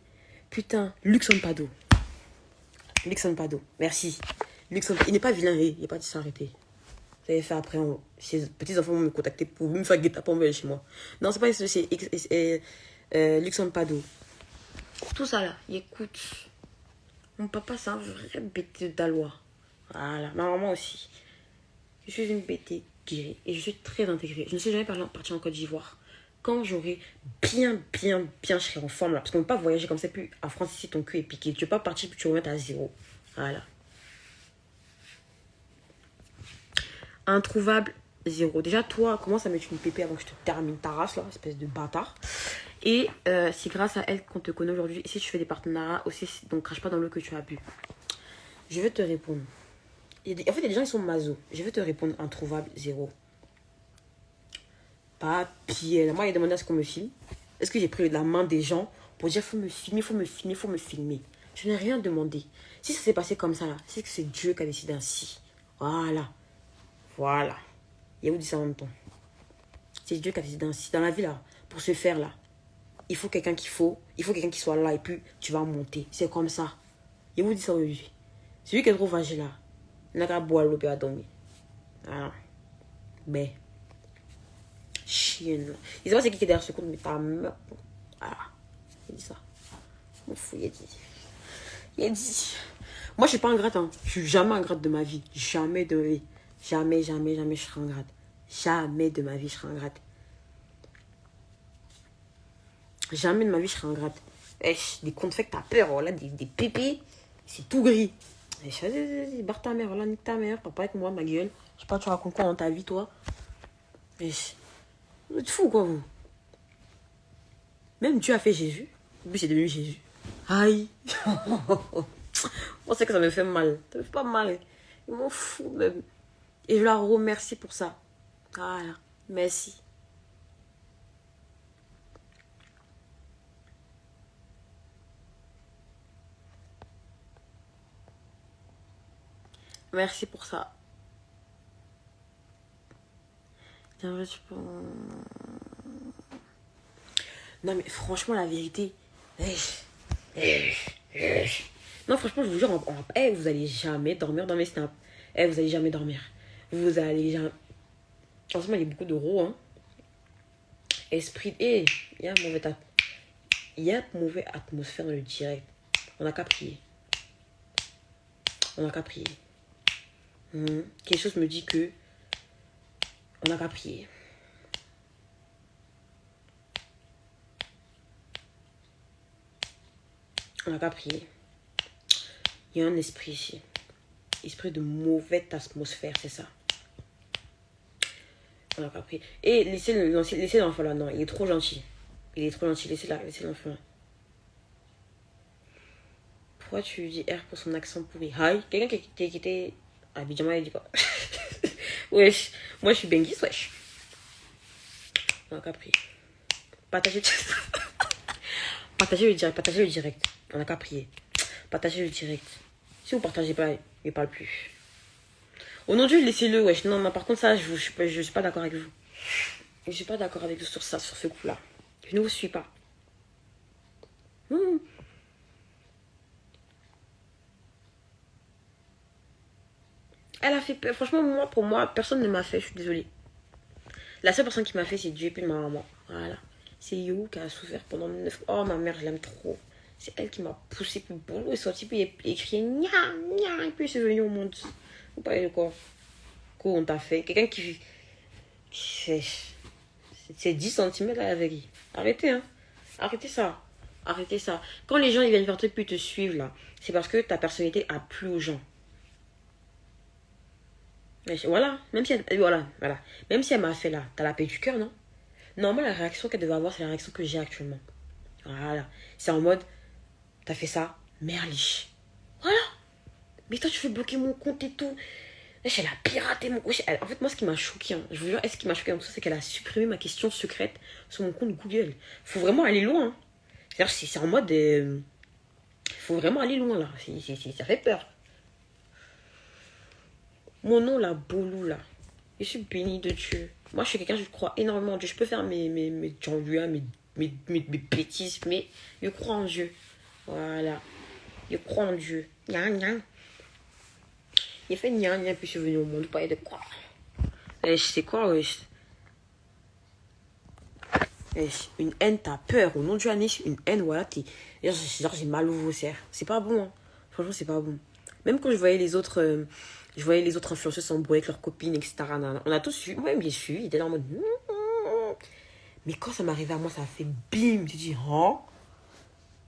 Putain, Luxon Pado. Luxon Pado, merci. Luxon, il n'est pas vilain, il n'est pas dit s'arrêter. Ça avait fait après, ses petits-enfants vont me contacter pour me faire guet-apens chez moi. Non, c'est pas Esto, c'est Luxon Pado. Tout ça là, il écoute. Mon papa, c'est un vrai bêté d'Alois. Voilà, ma maman aussi. Je suis une bêtée guérie et je suis très intégrée. Je ne suis jamais partie en Côte d'Ivoire. Quand j'aurai bien, je serai en forme là. Parce qu'on ne peut pas voyager comme ça, puis en France, ici, ton cul est piqué. Tu ne peux pas partir, puis tu remettre à zéro. Voilà. Introuvable, zéro. Déjà, toi, commence à mettre une pépé avant que je te termine ta race là, espèce de bâtard. Et c'est grâce à elle qu'on te connaît aujourd'hui. Et si tu fais des partenariats aussi, donc crache pas dans l'eau que tu as bu. Je vais te répondre. En fait, il y a des gens qui sont maso. Je vais te répondre introuvable, zéro. Papier. Moi, il a demandé à ce qu'on me filme. Est-ce que j'ai pris la main des gens pour dire faut me filmer. Je n'ai rien demandé. Si ça s'est passé comme ça là, c'est que c'est Dieu qui a décidé ainsi. Voilà. Et vous dit ça en même temps. C'est Dieu qui a décidé ainsi. Dans la vie là, pour se faire là, il faut quelqu'un qui soit là et puis tu vas monter. C'est comme ça. Et vous dit ça aujourd'hui. C'est lui qui est trop vagé là. Il n'a qu'à boire l'eau et à dormir. Voilà. Mais. Chienne. Il sait pas c'est qui est derrière ce compte, mais ta meuf. Voilà. Il dit ça. Mon fou, il a dit. Moi, je suis pas ingrate. Hein. Je suis jamais ingrate de ma vie. Jamais de ma vie. Jamais, je serai ingrate. Jamais de ma vie, je serai ingrate. Jamais de ma vie, je serai ingrate. Des comptes faits que t'as peur. Voilà, des pépés. C'est tout gris. Barre ta mère. Voilà, nique ta mère. Papa avec moi, ma gueule. Je sais pas, tu racontes quoi dans ta vie, toi. Vous êtes fous, quoi, vous. Même Dieu a fait Jésus. Et puis c'est devenu Jésus. Aïe. Moi, c'est que ça me fait mal. Ça me fait pas mal. Ils m'en foutent, même. Et je leur remercie pour ça. Voilà. Merci. Merci pour ça. Non, mais franchement, la vérité. Non, franchement, je vous jure, vous allez jamais dormir dans mes snaps. Vous allez jamais dormir. Vous allez jamais. En ce moment, il y a beaucoup d'euros, hein. Esprit. Il y a une mauvaise atmosphère dans le direct. On n'a qu'à prier. Quelque chose me dit que on n'a qu'à prier. On n'a pas prié. Il y a un esprit ici. Esprit de mauvaise atmosphère, c'est ça. On n'a pas prié. Et laissez l'enfant là, non, il est trop gentil. Il est trop gentil, laissez l'enfant là. Pourquoi tu dis R pour son accent pourri? Hi, quelqu'un qui était à Abidjan, il dit quoi? Wesh, moi je suis Bengis, wesh. On n'a pas prié. Partagez. Partagez le direct. On n'a qu'à prier. Partagez le direct. Si vous partagez pas, il parle plus. Au nom de Dieu, laissez-le, wesh. Non, par contre, ça, je suis pas d'accord avec vous. Je suis pas d'accord avec vous sur ça, sur ce coup-là. Je ne vous suis pas. Elle a fait peur. Franchement, pour moi, personne ne m'a fait. Je suis désolée. La seule personne qui m'a fait, c'est Dieu et puis ma maman. Voilà. C'est You qui a souffert pendant 9 ans. Oh, ma mère, je l'aime trop. C'est elle qui m'a poussé, puis le boulot est sorti, puis il criait nia, nia, et puis c'est venu au monde. Vous parlez de quoi? Quoi on t'a fait? Quelqu'un qui c'est 10 centimètres à la veille. Arrêtez, hein. Arrêtez ça. Arrêtez ça. Quand les gens ils viennent vers toi puis te suivre, là, c'est parce que ta personnalité a plu aux gens. Voilà. Même si voilà. Même si elle m'a fait là, t'as la paix du cœur, non? Normalement, la réaction qu'elle devait avoir, c'est la réaction que j'ai actuellement. Voilà. C'est en mode, t'as fait ça, merliche. Voilà. Mais toi, tu veux bloquer mon compte et tout. Elle a piraté mon... En fait, moi, ce qui m'a choqué, hein, je vous jure, ce qui m'a choqué en tout ça, c'est qu'elle a supprimé ma question secrète sur mon compte Google. Faut vraiment aller loin. Hein. C'est-à-dire, c'est en mode... faut vraiment aller loin, là. Ça fait peur. Mon nom, là, Bolou, là. Je suis bénie de Dieu. Moi, je suis quelqu'un, je crois énormément en Dieu. Je peux faire mes bêtises, mais je crois en Dieu. Voilà. Je crois en Dieu. Gna, gna. Il fait gna, gna, puis je suis venu au monde. Pas de quoi. Je sais quoi, wesh. Une haine, t'as peur. Au nom de Dieu, Anish, une haine, voilà, genre, j'ai mal au viscère. C'est pas bon, hein. Franchement, c'est pas bon. Même quand je voyais les autres influenceurs s'embrouiller avec leurs copines, etc. On a tous suivi. Moi, bien suivi. Ils étaient là en mode. Mais quand ça m'arrivait à moi, ça a fait bim. J'ai dit, oh.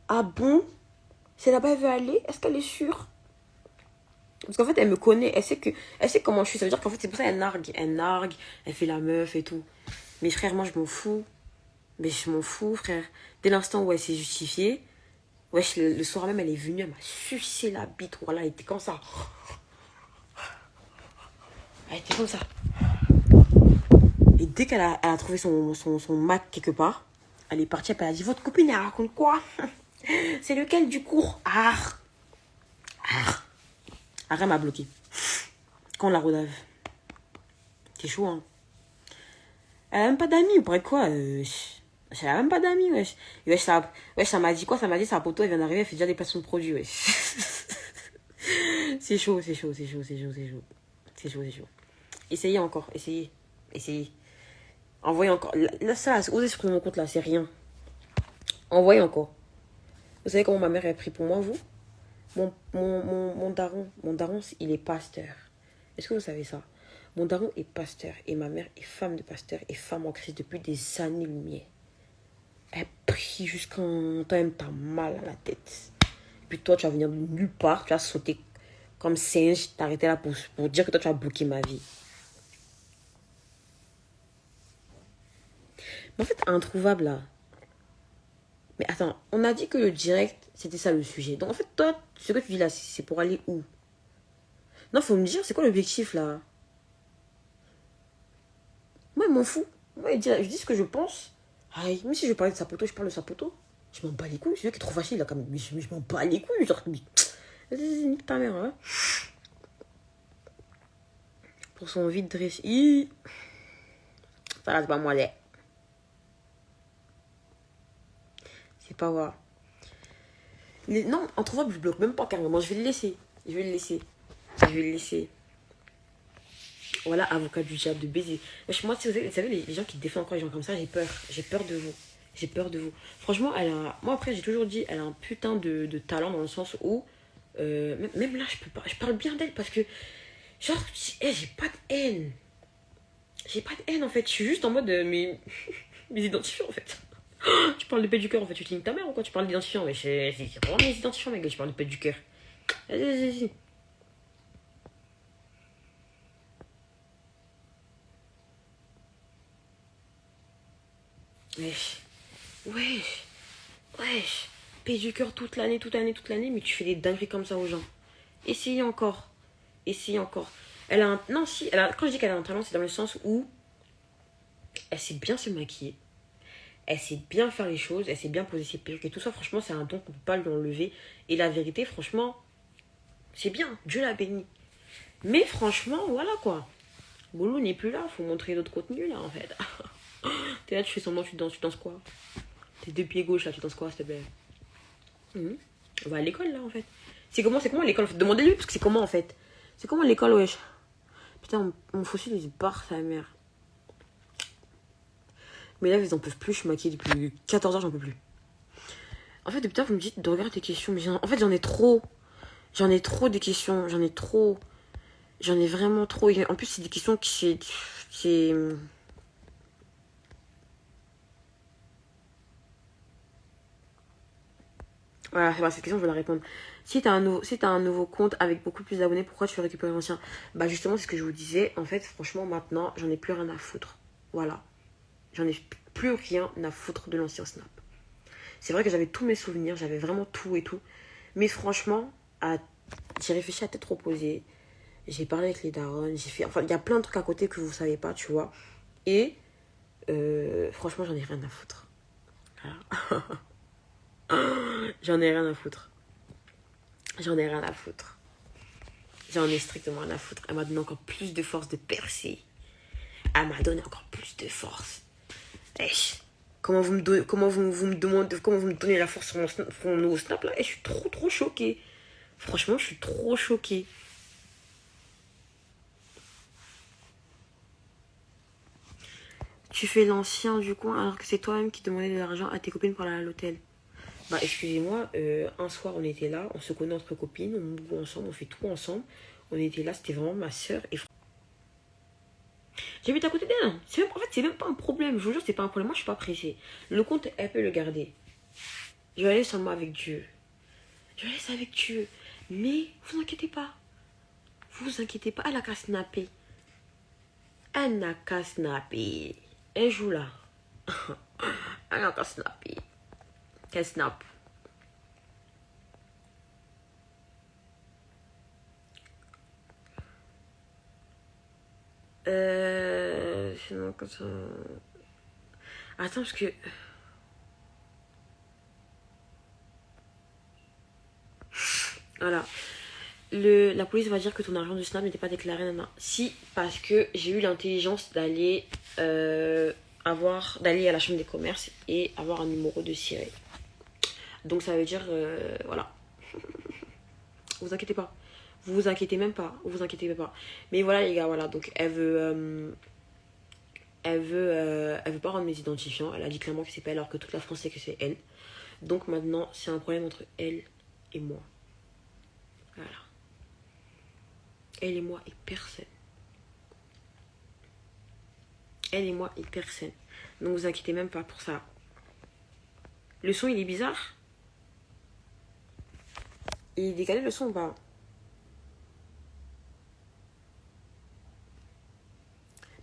Ah bon? C'est là-bas, elle veut aller? Est-ce qu'elle est sûre? Parce qu'en fait, elle me connaît. Elle sait comment je suis. Ça veut dire qu'en fait, c'est pour ça qu'elle nargue. Elle nargue. Elle fait la meuf et tout. Mais frère, moi, je m'en fous. Mais je m'en fous, frère. Dès l'instant où elle s'est justifiée, wesh, le soir même, elle est venue, elle m'a sucé la bite. Voilà, elle était comme ça. Elle était comme ça. Et dès qu'elle a trouvé son Mac quelque part, elle est partie, elle a dit, votre copine, elle raconte quoi? C'est lequel du cours? Arrête m'a bloqué. Quand on la rodave. C'est chaud, hein. Elle a même pas d'amis, ou pourrait quoi elle a même pas d'amis, wesh. Ça m'a dit quoi? Ça m'a dit, sa poteau, elle vient d'arriver, elle fait déjà des placements de produits, wesh. C'est chaud. Essayez encore, essayez. Envoyez encore. Là, ça, osez supprimer mon compte, là, c'est rien. Envoyez encore. Vous savez comment ma mère a pris pour moi, vous? Mon daron, il est pasteur. Est-ce que vous savez ça? Mon daron est pasteur et ma mère est femme de pasteur et femme en Christ depuis des années-lumière. Elle prie jusqu'en toi-même t'as mal à la tête. Puis toi, tu vas venir de nulle part, tu vas sauter comme singe, t'arrêter là pour dire que toi, tu as bloqué ma vie. Mais en fait, introuvable là. Mais attends, on a dit que le direct, c'était ça le sujet. Donc en fait, toi, ce que tu dis là, c'est pour aller où? Non, faut me dire, c'est quoi l'objectif là? Moi, il m'en fout. Moi, je dis ce que je pense. Aïe, même si je parlais de Sapoto, je parle de Sapoto. Je m'en bats les couilles. C'est lui qui est trop facile là, quand même. Mais je m'en bats les couilles. Genre, nique ta mère, hein. Pour son vide dress. Ça reste pas moi, là. C'est pas vrai. Non, introuvable, je bloque même pas carrément. Je vais le laisser. Voilà, avocat du diable, de baiser. Moi, vous savez, les gens qui défendent encore les gens comme ça, j'ai peur. J'ai peur de vous. Franchement, moi, après, j'ai toujours dit, elle a un putain de talent dans le sens où, même là, je parle bien d'elle parce que, genre, j'ai pas de haine. En fait. Je suis juste en mode, mes identifiants, en fait. Tu parles de paix du cœur, en fait, tu te niques ta mère ou quoi? Tu parles d'identifiant, mais c'est vraiment mes identifiants, mec, tu parles de paix du cœur. Vas-y. Wesh. Wesh. Wesh. Paix du cœur toute l'année, mais tu fais des dingueries comme ça aux gens. Essayez encore. Elle a un... Non, si, quand je dis qu'elle a un talent, c'est dans le sens où elle sait bien se maquiller. Elle sait bien faire les choses, elle sait bien poser ses perruques et tout ça. Franchement, c'est un don qu'on ne peut pas lui enlever. Et la vérité, franchement, c'est bien. Dieu l'a béni. Mais franchement, voilà quoi. Boulou n'est plus là, faut montrer d'autres contenus là en fait. T'es là, tu fais semblant, tu danses quoi? Tes deux pieds gauche là, tu danses quoi s'il te plaît? On va à l'école là en fait. C'est comment l'école en fait? Demandez-lui parce que c'est comment en fait? C'est comment l'école, wesh? Putain, mon fossile il se barre sa mère. Mais là, ils en peuvent plus, je suis maquillée depuis 14 heures, j'en peux plus. En fait, depuis tard, vous me dites de regarder tes questions, mais en fait, j'en ai trop. J'en ai trop des questions, j'en ai trop. J'en ai vraiment trop. Et en plus, c'est des questions qui c'est... Voilà, cette question, je vais la répondre. Si t'as un nouveau compte avec beaucoup plus d'abonnés, pourquoi tu veux récupérer l'ancien? Bah justement, c'est ce que je vous disais. En fait, franchement, maintenant, j'en ai plus rien à foutre. Voilà. J'en ai plus rien à foutre de l'ancien Snap. C'est vrai que j'avais tous mes souvenirs, j'avais vraiment tout et tout. Mais franchement, j'ai réfléchi à tête reposée. J'ai parlé avec les darons, j'ai fait... Enfin, il y a plein de trucs à côté que vous savez pas, tu vois. Et franchement, j'en ai rien à foutre. Voilà. J'en ai rien à foutre. J'en ai strictement rien à foutre. Elle m'a donné encore plus de force de percer. Elle m'a donné encore plus de force. Wesh. Comment vous me demandez, comment vous me donnez la force sur mon nouveau Snap là? Et je suis trop choquée. Franchement, je suis trop choquée. Tu fais l'ancien du coin alors que c'est toi-même qui demandais de l'argent à tes copines pour aller à l'hôtel. Bah excusez-moi, un soir on était là, on se connaît entre copines, on boue ensemble, on fait tout ensemble. On était là, c'était vraiment ma soeur et... J'habite à côté d'elle. En fait, c'est même pas un problème. Je vous jure, c'est pas un problème. Moi, je suis pas pressée. Le compte, elle peut le garder. Je vais aller seulement avec Dieu. Je vais laisser avec Dieu. Mais, vous inquiétez pas. Elle a qu'à snapper. Elle n'a qu'à snapper. Elle joue là. Elle n'a qu'à snapper. Qu'elle snap. Sinon, comme ça... Attends, parce que... Voilà. La police va dire que ton argent du Snap n'était pas déclaré. Nana. Si, parce que j'ai eu l'intelligence d'aller d'aller à la chambre des commerces et avoir un numéro de siret. Donc ça veut dire, voilà. Vous inquiétez pas. Vous inquiétez même pas. Vous inquiétez même pas. Mais voilà les gars, voilà. Donc elle veut pas rendre mes identifiants. Elle a dit clairement que c'est pas elle alors que toute la France sait que c'est elle. Donc maintenant, c'est un problème entre elle et moi. Voilà. Elle et moi et personne. Elle et moi et personne. Donc vous inquiétez même pas pour ça. Le son il est bizarre. Il est décalé le son ou pas?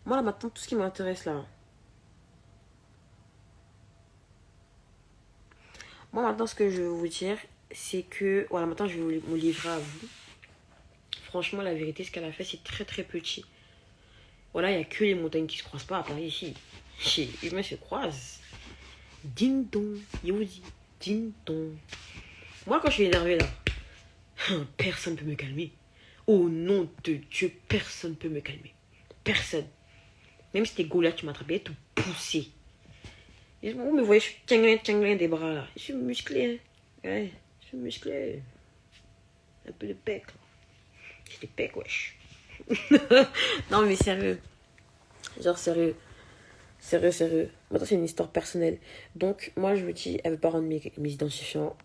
Moi là maintenant tout ce qui m'intéresse là. Moi maintenant ce que je veux vous dire c'est que... Voilà maintenant je vais me livrer à vous. Franchement la vérité ce qu'elle a fait c'est très petit. Voilà il n'y a que les montagnes qui se croisent pas à Paris ici. Les humains se croisent. Ding dong. Youdi. Ding dong. Moi quand je suis énervée là. Personne ne peut me calmer. Au nom de Dieu, personne ne peut me calmer. Personne. Même si t'es Goliath, tu m'attrapais, te pousser. Vous me voyez, je suis tianglin des bras là. Je suis musclé. Hein. Ouais, je suis musclé. Un peu de pec. J'ai des pecs, wesh. Non, mais sérieux. Genre, sérieux. Maintenant, c'est une histoire personnelle. Donc, moi, je vous dis, elle veut pas rendre mes identifiants.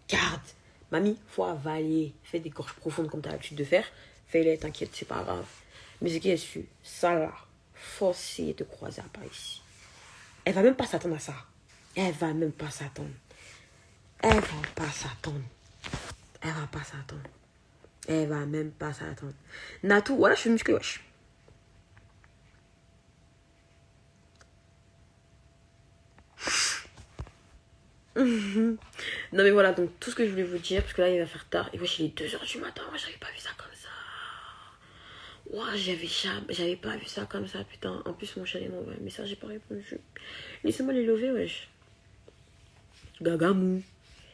Garde. Mamie, faut avaler. Fais des gorges profondes comme tu as l'habitude de faire. Fais-les, t'inquiète, c'est pas grave. Mais ce qui est sûr, ça là, faut essayer de croiser à Paris. Elle va même pas s'attendre à ça. Elle va même pas s'attendre. Elle va pas s'attendre. Elle va pas s'attendre. Elle va même pas s'attendre. Natou, voilà, je suis musclé, wesh. Non mais voilà, donc tout ce que je voulais vous dire, parce que là il va faire tard, et wesh il est 2h du matin, moi j'avais pas vu ça comme ça. Ouah, j'avais pas vu ça comme ça, putain. En plus mon chéri m'a envoyé un message, j'ai pas répondu. Laissez-moi les lever, wesh. Gagamou.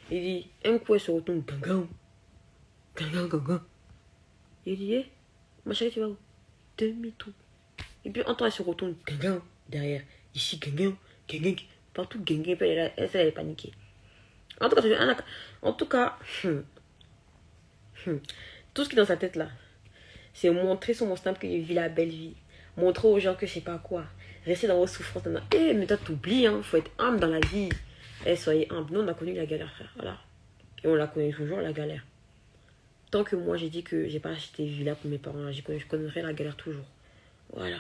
Il dit, un coup elle se retourne, gagam. Gagam, gagam. Il dit, hé, ma chérie tu vas où? Demi-tour. Et puis en temps elle se retourne, gagam, derrière. Ici, gagam, gagam. Partout, gagam, elle est paniquée. En tout cas, tout ce qui est dans sa tête là, c'est montrer sur mon snap qu'il vit la belle vie. Montrer aux gens que je sais pas quoi. Rester dans vos souffrances. Eh, mais toi, t'oublies, hein. Faut être humble dans la vie. Eh, soyez humble. Nous, on a connu la galère, frère. Voilà. Et on la connaît toujours, la galère. Tant que moi, j'ai dit que j'ai pas acheté villa pour mes parents, je connaîtrai la galère toujours. Voilà.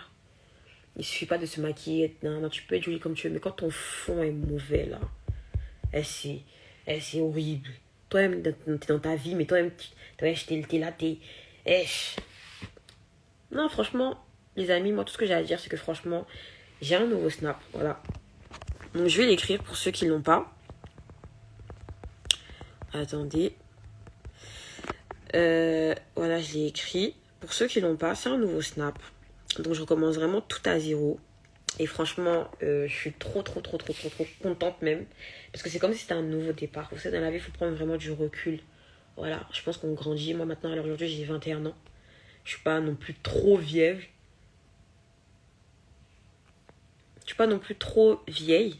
Il suffit pas de se maquiller. Non, tu peux être jolie comme tu veux. Mais quand ton fond est mauvais, là, c'est horrible. Toi-même, t'es dans ta vie, mais toi-même, t'es là, non, franchement, les amis, moi, tout ce que j'ai à dire, c'est que franchement, j'ai un nouveau snap. Voilà. Donc, je vais l'écrire pour ceux qui ne l'ont pas. Attendez. Voilà, je l'ai écrit. Pour ceux qui ne l'ont pas, c'est un nouveau snap. Donc, je recommence vraiment tout à zéro. Et franchement, je suis trop contente même. Parce que c'est comme si c'était un nouveau départ. Vous savez, dans la vie, il faut prendre vraiment du recul. Voilà, je pense qu'on grandit. Moi, maintenant, à l'heure d'aujourd'hui, j'ai 21 ans. Je suis pas non plus trop vieille. Je suis pas non plus trop vieille.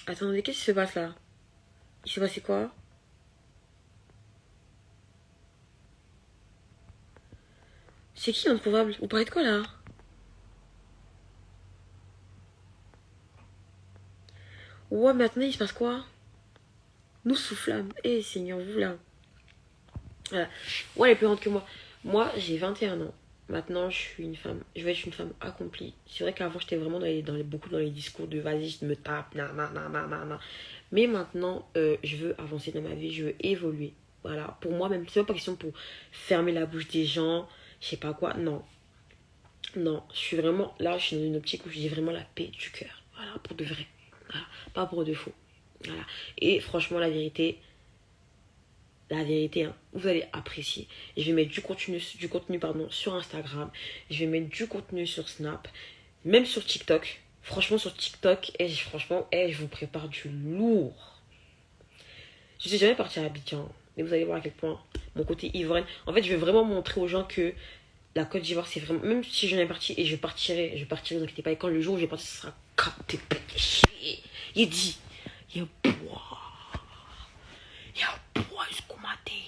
Attendez, qu'est-ce qui se passe là? Il s'est passé quoi? C'est qui l'introuvable? Vous parlez de quoi là? Ouais, maintenant il se passe quoi? Nous soufflâmes. Eh, Seigneur, vous là. Voilà. Ouais, elle est plus grande que moi. Moi, j'ai 21 ans. Maintenant, je suis une femme. Je vais être une femme accomplie. C'est vrai qu'avant, j'étais vraiment beaucoup dans les discours de vas-y, je me tape, na. Mais maintenant, je veux avancer dans ma vie, je veux évoluer. Voilà. Pour moi, même, c'est pas question pour fermer la bouche des gens, je sais pas quoi. Non. Non, je suis vraiment là, je suis dans une optique où j'ai vraiment la paix du cœur. Voilà, pour de vrai. Voilà, pas pour de faux. Voilà. Et franchement, la vérité, hein, vous allez apprécier. Je vais mettre du contenu pardon, sur Instagram. Je vais mettre du contenu sur Snap. Même sur TikTok. Franchement, sur TikTok, je vous prépare du lourd. Je suis jamais partie à Abidjan. Mais vous allez voir à quel point mon côté ivrogne. En fait, je vais vraiment montrer aux gens que la Côte d'Ivoire, c'est vraiment. Même si je n'ai parti et je partirai, ne vous inquiétez pas. Et quand le jour où je vais partir, ce sera capté. Il dit, il y a bois. Il y a bois jusqu'au matin.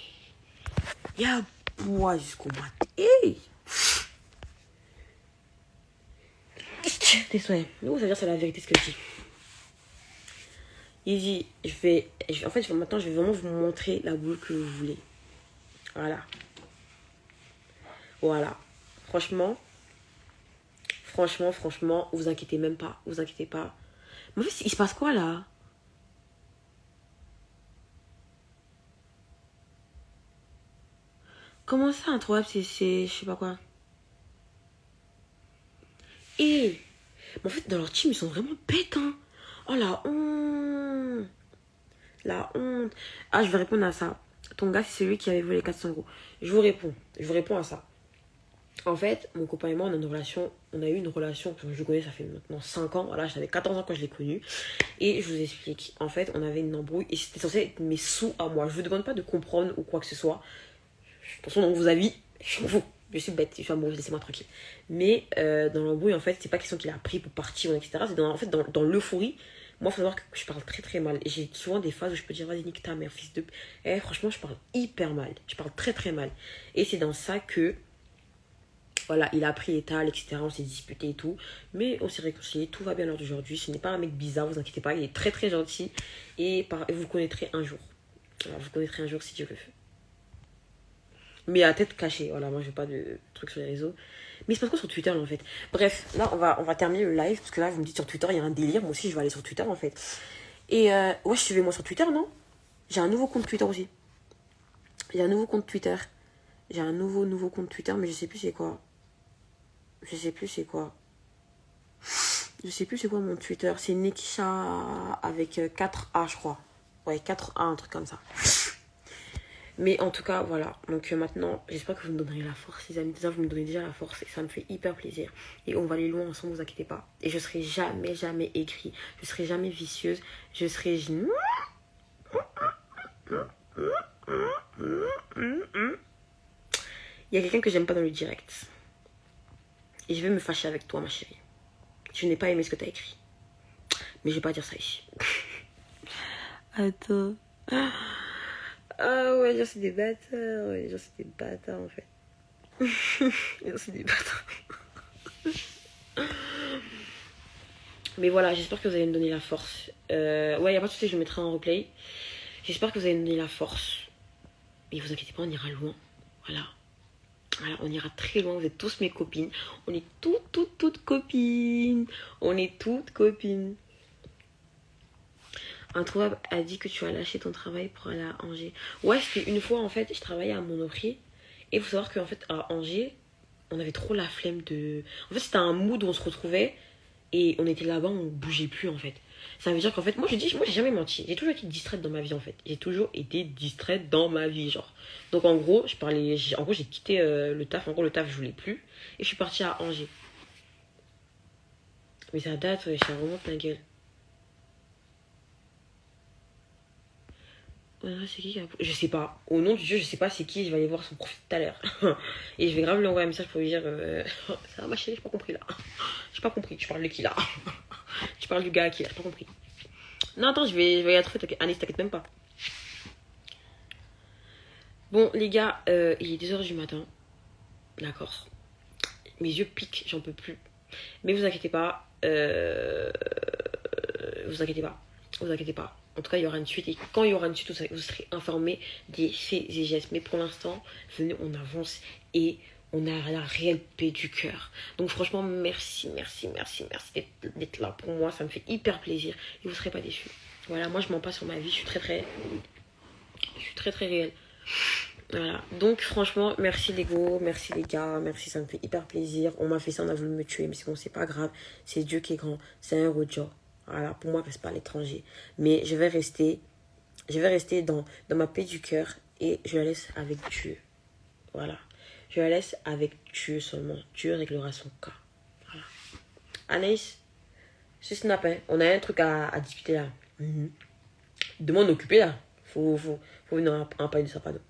Il y a bois jusqu'au matin. Hey! Désolé. Nous, ça veut dire c'est la vérité ce que je dis. Il dit, maintenant, je vais vraiment vous montrer la boule que vous voulez. Voilà. Voilà. Franchement, vous inquiétez même pas. Vous inquiétez pas. Mais en fait, il se passe quoi là? Comment ça, introuvable, c'est je sais pas quoi. Et en fait, dans leur team, ils sont vraiment bêtes, hein. Oh la honte. La honte. Ah, je vais répondre à ça. Ton gars, c'est celui qui avait volé 400 euros. Je vous réponds à ça. En fait, mon copain et moi, on a eu une relation, je le connais, ça fait maintenant 5 ans. Voilà, j'avais 14 ans quand je l'ai connu. Et je vous explique. En fait, on avait une embrouille et c'était censé être mes sous à moi. Je vous demande pas de comprendre ou quoi que ce soit. De toute façon, dans vos avis, je m'en fous. Je suis bête, je suis amoureuse, laissez-moi tranquille. Mais dans l'embrouille, en fait, c'est pas question qu'il a pris pour partir, etc. C'est dans l'euphorie. Moi, il faut savoir que je parle très mal. Et j'ai souvent des phases où je peux dire, vas-y, nique ta mère, fils de. Eh, franchement, je parle hyper mal. Je parle très mal. Et c'est dans ça que. Voilà, il a pris étal, etc. On s'est disputé et tout. Mais on s'est réconcilié. Tout va bien l'heure d'aujourd'hui. Ce n'est pas un mec bizarre, vous inquiétez pas. Il est très gentil. Et vous le connaîtrez un jour. Alors, vous le connaîtrez un jour si Dieu le veut. Mais à tête cachée. Voilà, moi, j'ai pas de trucs sur les réseaux. Mais c'est pas quoi sur Twitter, là, en fait. Bref, là, on va terminer le live. Parce que là, vous me dites sur Twitter, il y a un délire. Moi aussi, je vais aller sur Twitter, en fait. Et ouais, suivez-moi sur Twitter, non? J'ai un nouveau compte Twitter aussi. J'ai un nouveau compte Twitter. J'ai un nouveau compte Twitter, mais je sais plus c'est quoi. Je sais plus c'est quoi. Je sais plus c'est quoi mon Twitter. C'est Nekisha avec 4 A, je crois. Ouais, 4 A, un truc comme ça. Mais en tout cas, voilà. Donc maintenant, j'espère que vous me donnerez la force, les amis. Déjà, vous me donnez déjà la force et ça me fait hyper plaisir. Et on va aller loin ensemble, vous inquiétez pas. Et je serai jamais aigrie. Je serai jamais vicieuse. Je serai... Il y a quelqu'un que j'aime pas dans le direct. Et je vais me fâcher avec toi, ma chérie. Je n'ai pas aimé ce que tu as écrit. Mais je vais pas dire ça ici. Attends. Ah ouais, genre c'est des bâtards. Ouais, genre c'est des bâtards en fait. Genre c'est des bâtards. Mais voilà, j'espère que vous allez me donner la force. Ouais, y a pas de souci, je le mettrai en replay. J'espère que vous allez me donner la force. Mais vous inquiétez pas, on ira loin. Voilà. Voilà, on ira très loin. Vous êtes tous mes copines. On est toutes copines. On est toutes copines. Introuvable a dit que tu as lâché ton travail pour aller à Angers. Ouais, c'était une fois en fait, je travaillais à Monoprix. Et il faut savoir qu'en fait, à Angers, on avait trop la flemme de. En fait, c'était un mood où on se retrouvait et on était là-bas, on bougeait plus en fait. Ça veut dire qu'en fait, moi j'ai jamais menti. J'ai toujours été distraite dans ma vie en fait. J'ai toujours été distraite dans ma vie, genre. Donc en gros, en gros, j'ai quitté le taf. En gros, le taf, je voulais plus. Et je suis partie à Angers. Mais ça date, ça remonte la gueule. C'est qui a... Je sais pas. Au nom du jeu, je sais pas c'est qui. Je vais aller voir son profil tout à l'heure. Et je vais grave lui envoyer un message pour lui dire ça va ma chérie, j'ai pas compris là. J'ai pas compris. Tu parles de qui là? Tu parles du gars à qui là? J'ai pas compris. Non, attends, je vais y trouver. Anis, t'inquiète même pas. Bon, les gars, il est 2h du matin. D'accord. Mes yeux piquent, j'en peux plus. Mais vous inquiétez pas. Vous inquiétez pas. Vous inquiétez pas. En tout cas, il y aura une suite. Et quand il y aura une suite, vous serez informés des faits et gestes. Mais pour l'instant, venez, on avance et on a la réelle paix du cœur. Donc franchement, merci d'être là pour moi. Ça me fait hyper plaisir. Et vous ne serez pas déçus. Voilà, moi je mens pas sur ma vie. Je suis très réelle. Voilà. Donc franchement, merci les go, merci les gars, merci, ça me fait hyper plaisir. On m'a fait ça, on a voulu me tuer, mais c'est bon, c'est pas grave. C'est Dieu qui est grand. C'est un rojo. Voilà, pour moi, reste pas à l'étranger. Mais je vais rester dans ma paix du cœur et je la laisse avec Dieu. Voilà. Je la laisse avec Dieu seulement. Dieu réglera son cas. Voilà. Anaïs, ce snap, hein, on a un truc à discuter là. Demande occupé là. Faut venir en parler de ça, pardon.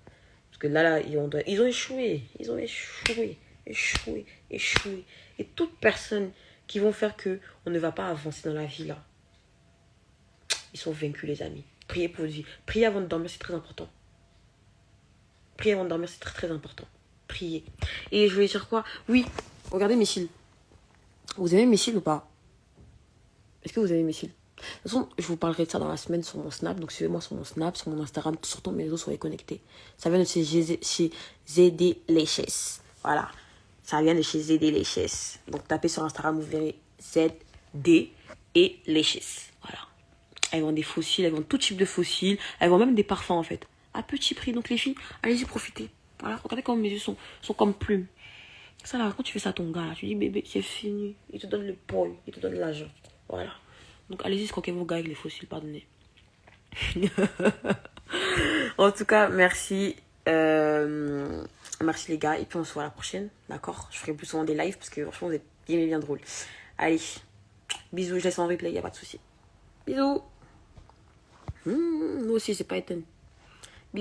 Parce que là, ils ont échoué. Ils ont échoué. Et toute personne qui vont faire que on ne va pas avancer dans la vie là, ils sont vaincus, les amis. Priez pour votre vie. Priez avant de dormir, c'est très important. Priez avant de dormir, c'est très important. Priez. Et je voulais dire quoi? Oui, regardez mes cils. Vous aimez mes cils ou pas? Est-ce que vous aimez mes cils? De toute façon, je vous parlerai de ça dans la semaine sur mon Snap. Donc suivez-moi sur mon Snap, sur mon Instagram, surtout mes réseaux, soyez connectés. Ça vient de chez ZD Leches. Voilà. Ça vient de chez ZD Leches. Donc tapez sur Instagram, vous verrez ZD et Leches. Voilà. Elles vendent des fossiles, elles vendent tout type de fossiles. Elles vendent même des parfums en fait. À petit prix. Donc les filles, allez-y, profitez. Voilà, regardez comme mes yeux sont comme plumes. Ça là, quand tu fais ça à ton gars, là, tu dis bébé, c'est fini. Il te donne le poil, il te donne l'argent. Voilà. Donc allez-y, scroquez vos gars avec les fossiles, pardonnez. En tout cas, merci. Merci les gars. Et puis on se voit à la prochaine. D'accord? Je ferai plus souvent des lives parce que franchement, vous êtes bien drôles. Allez. Bisous, je laisse en replay, y a pas de souci. Bisous. Moi aussi, c'est pas éteint.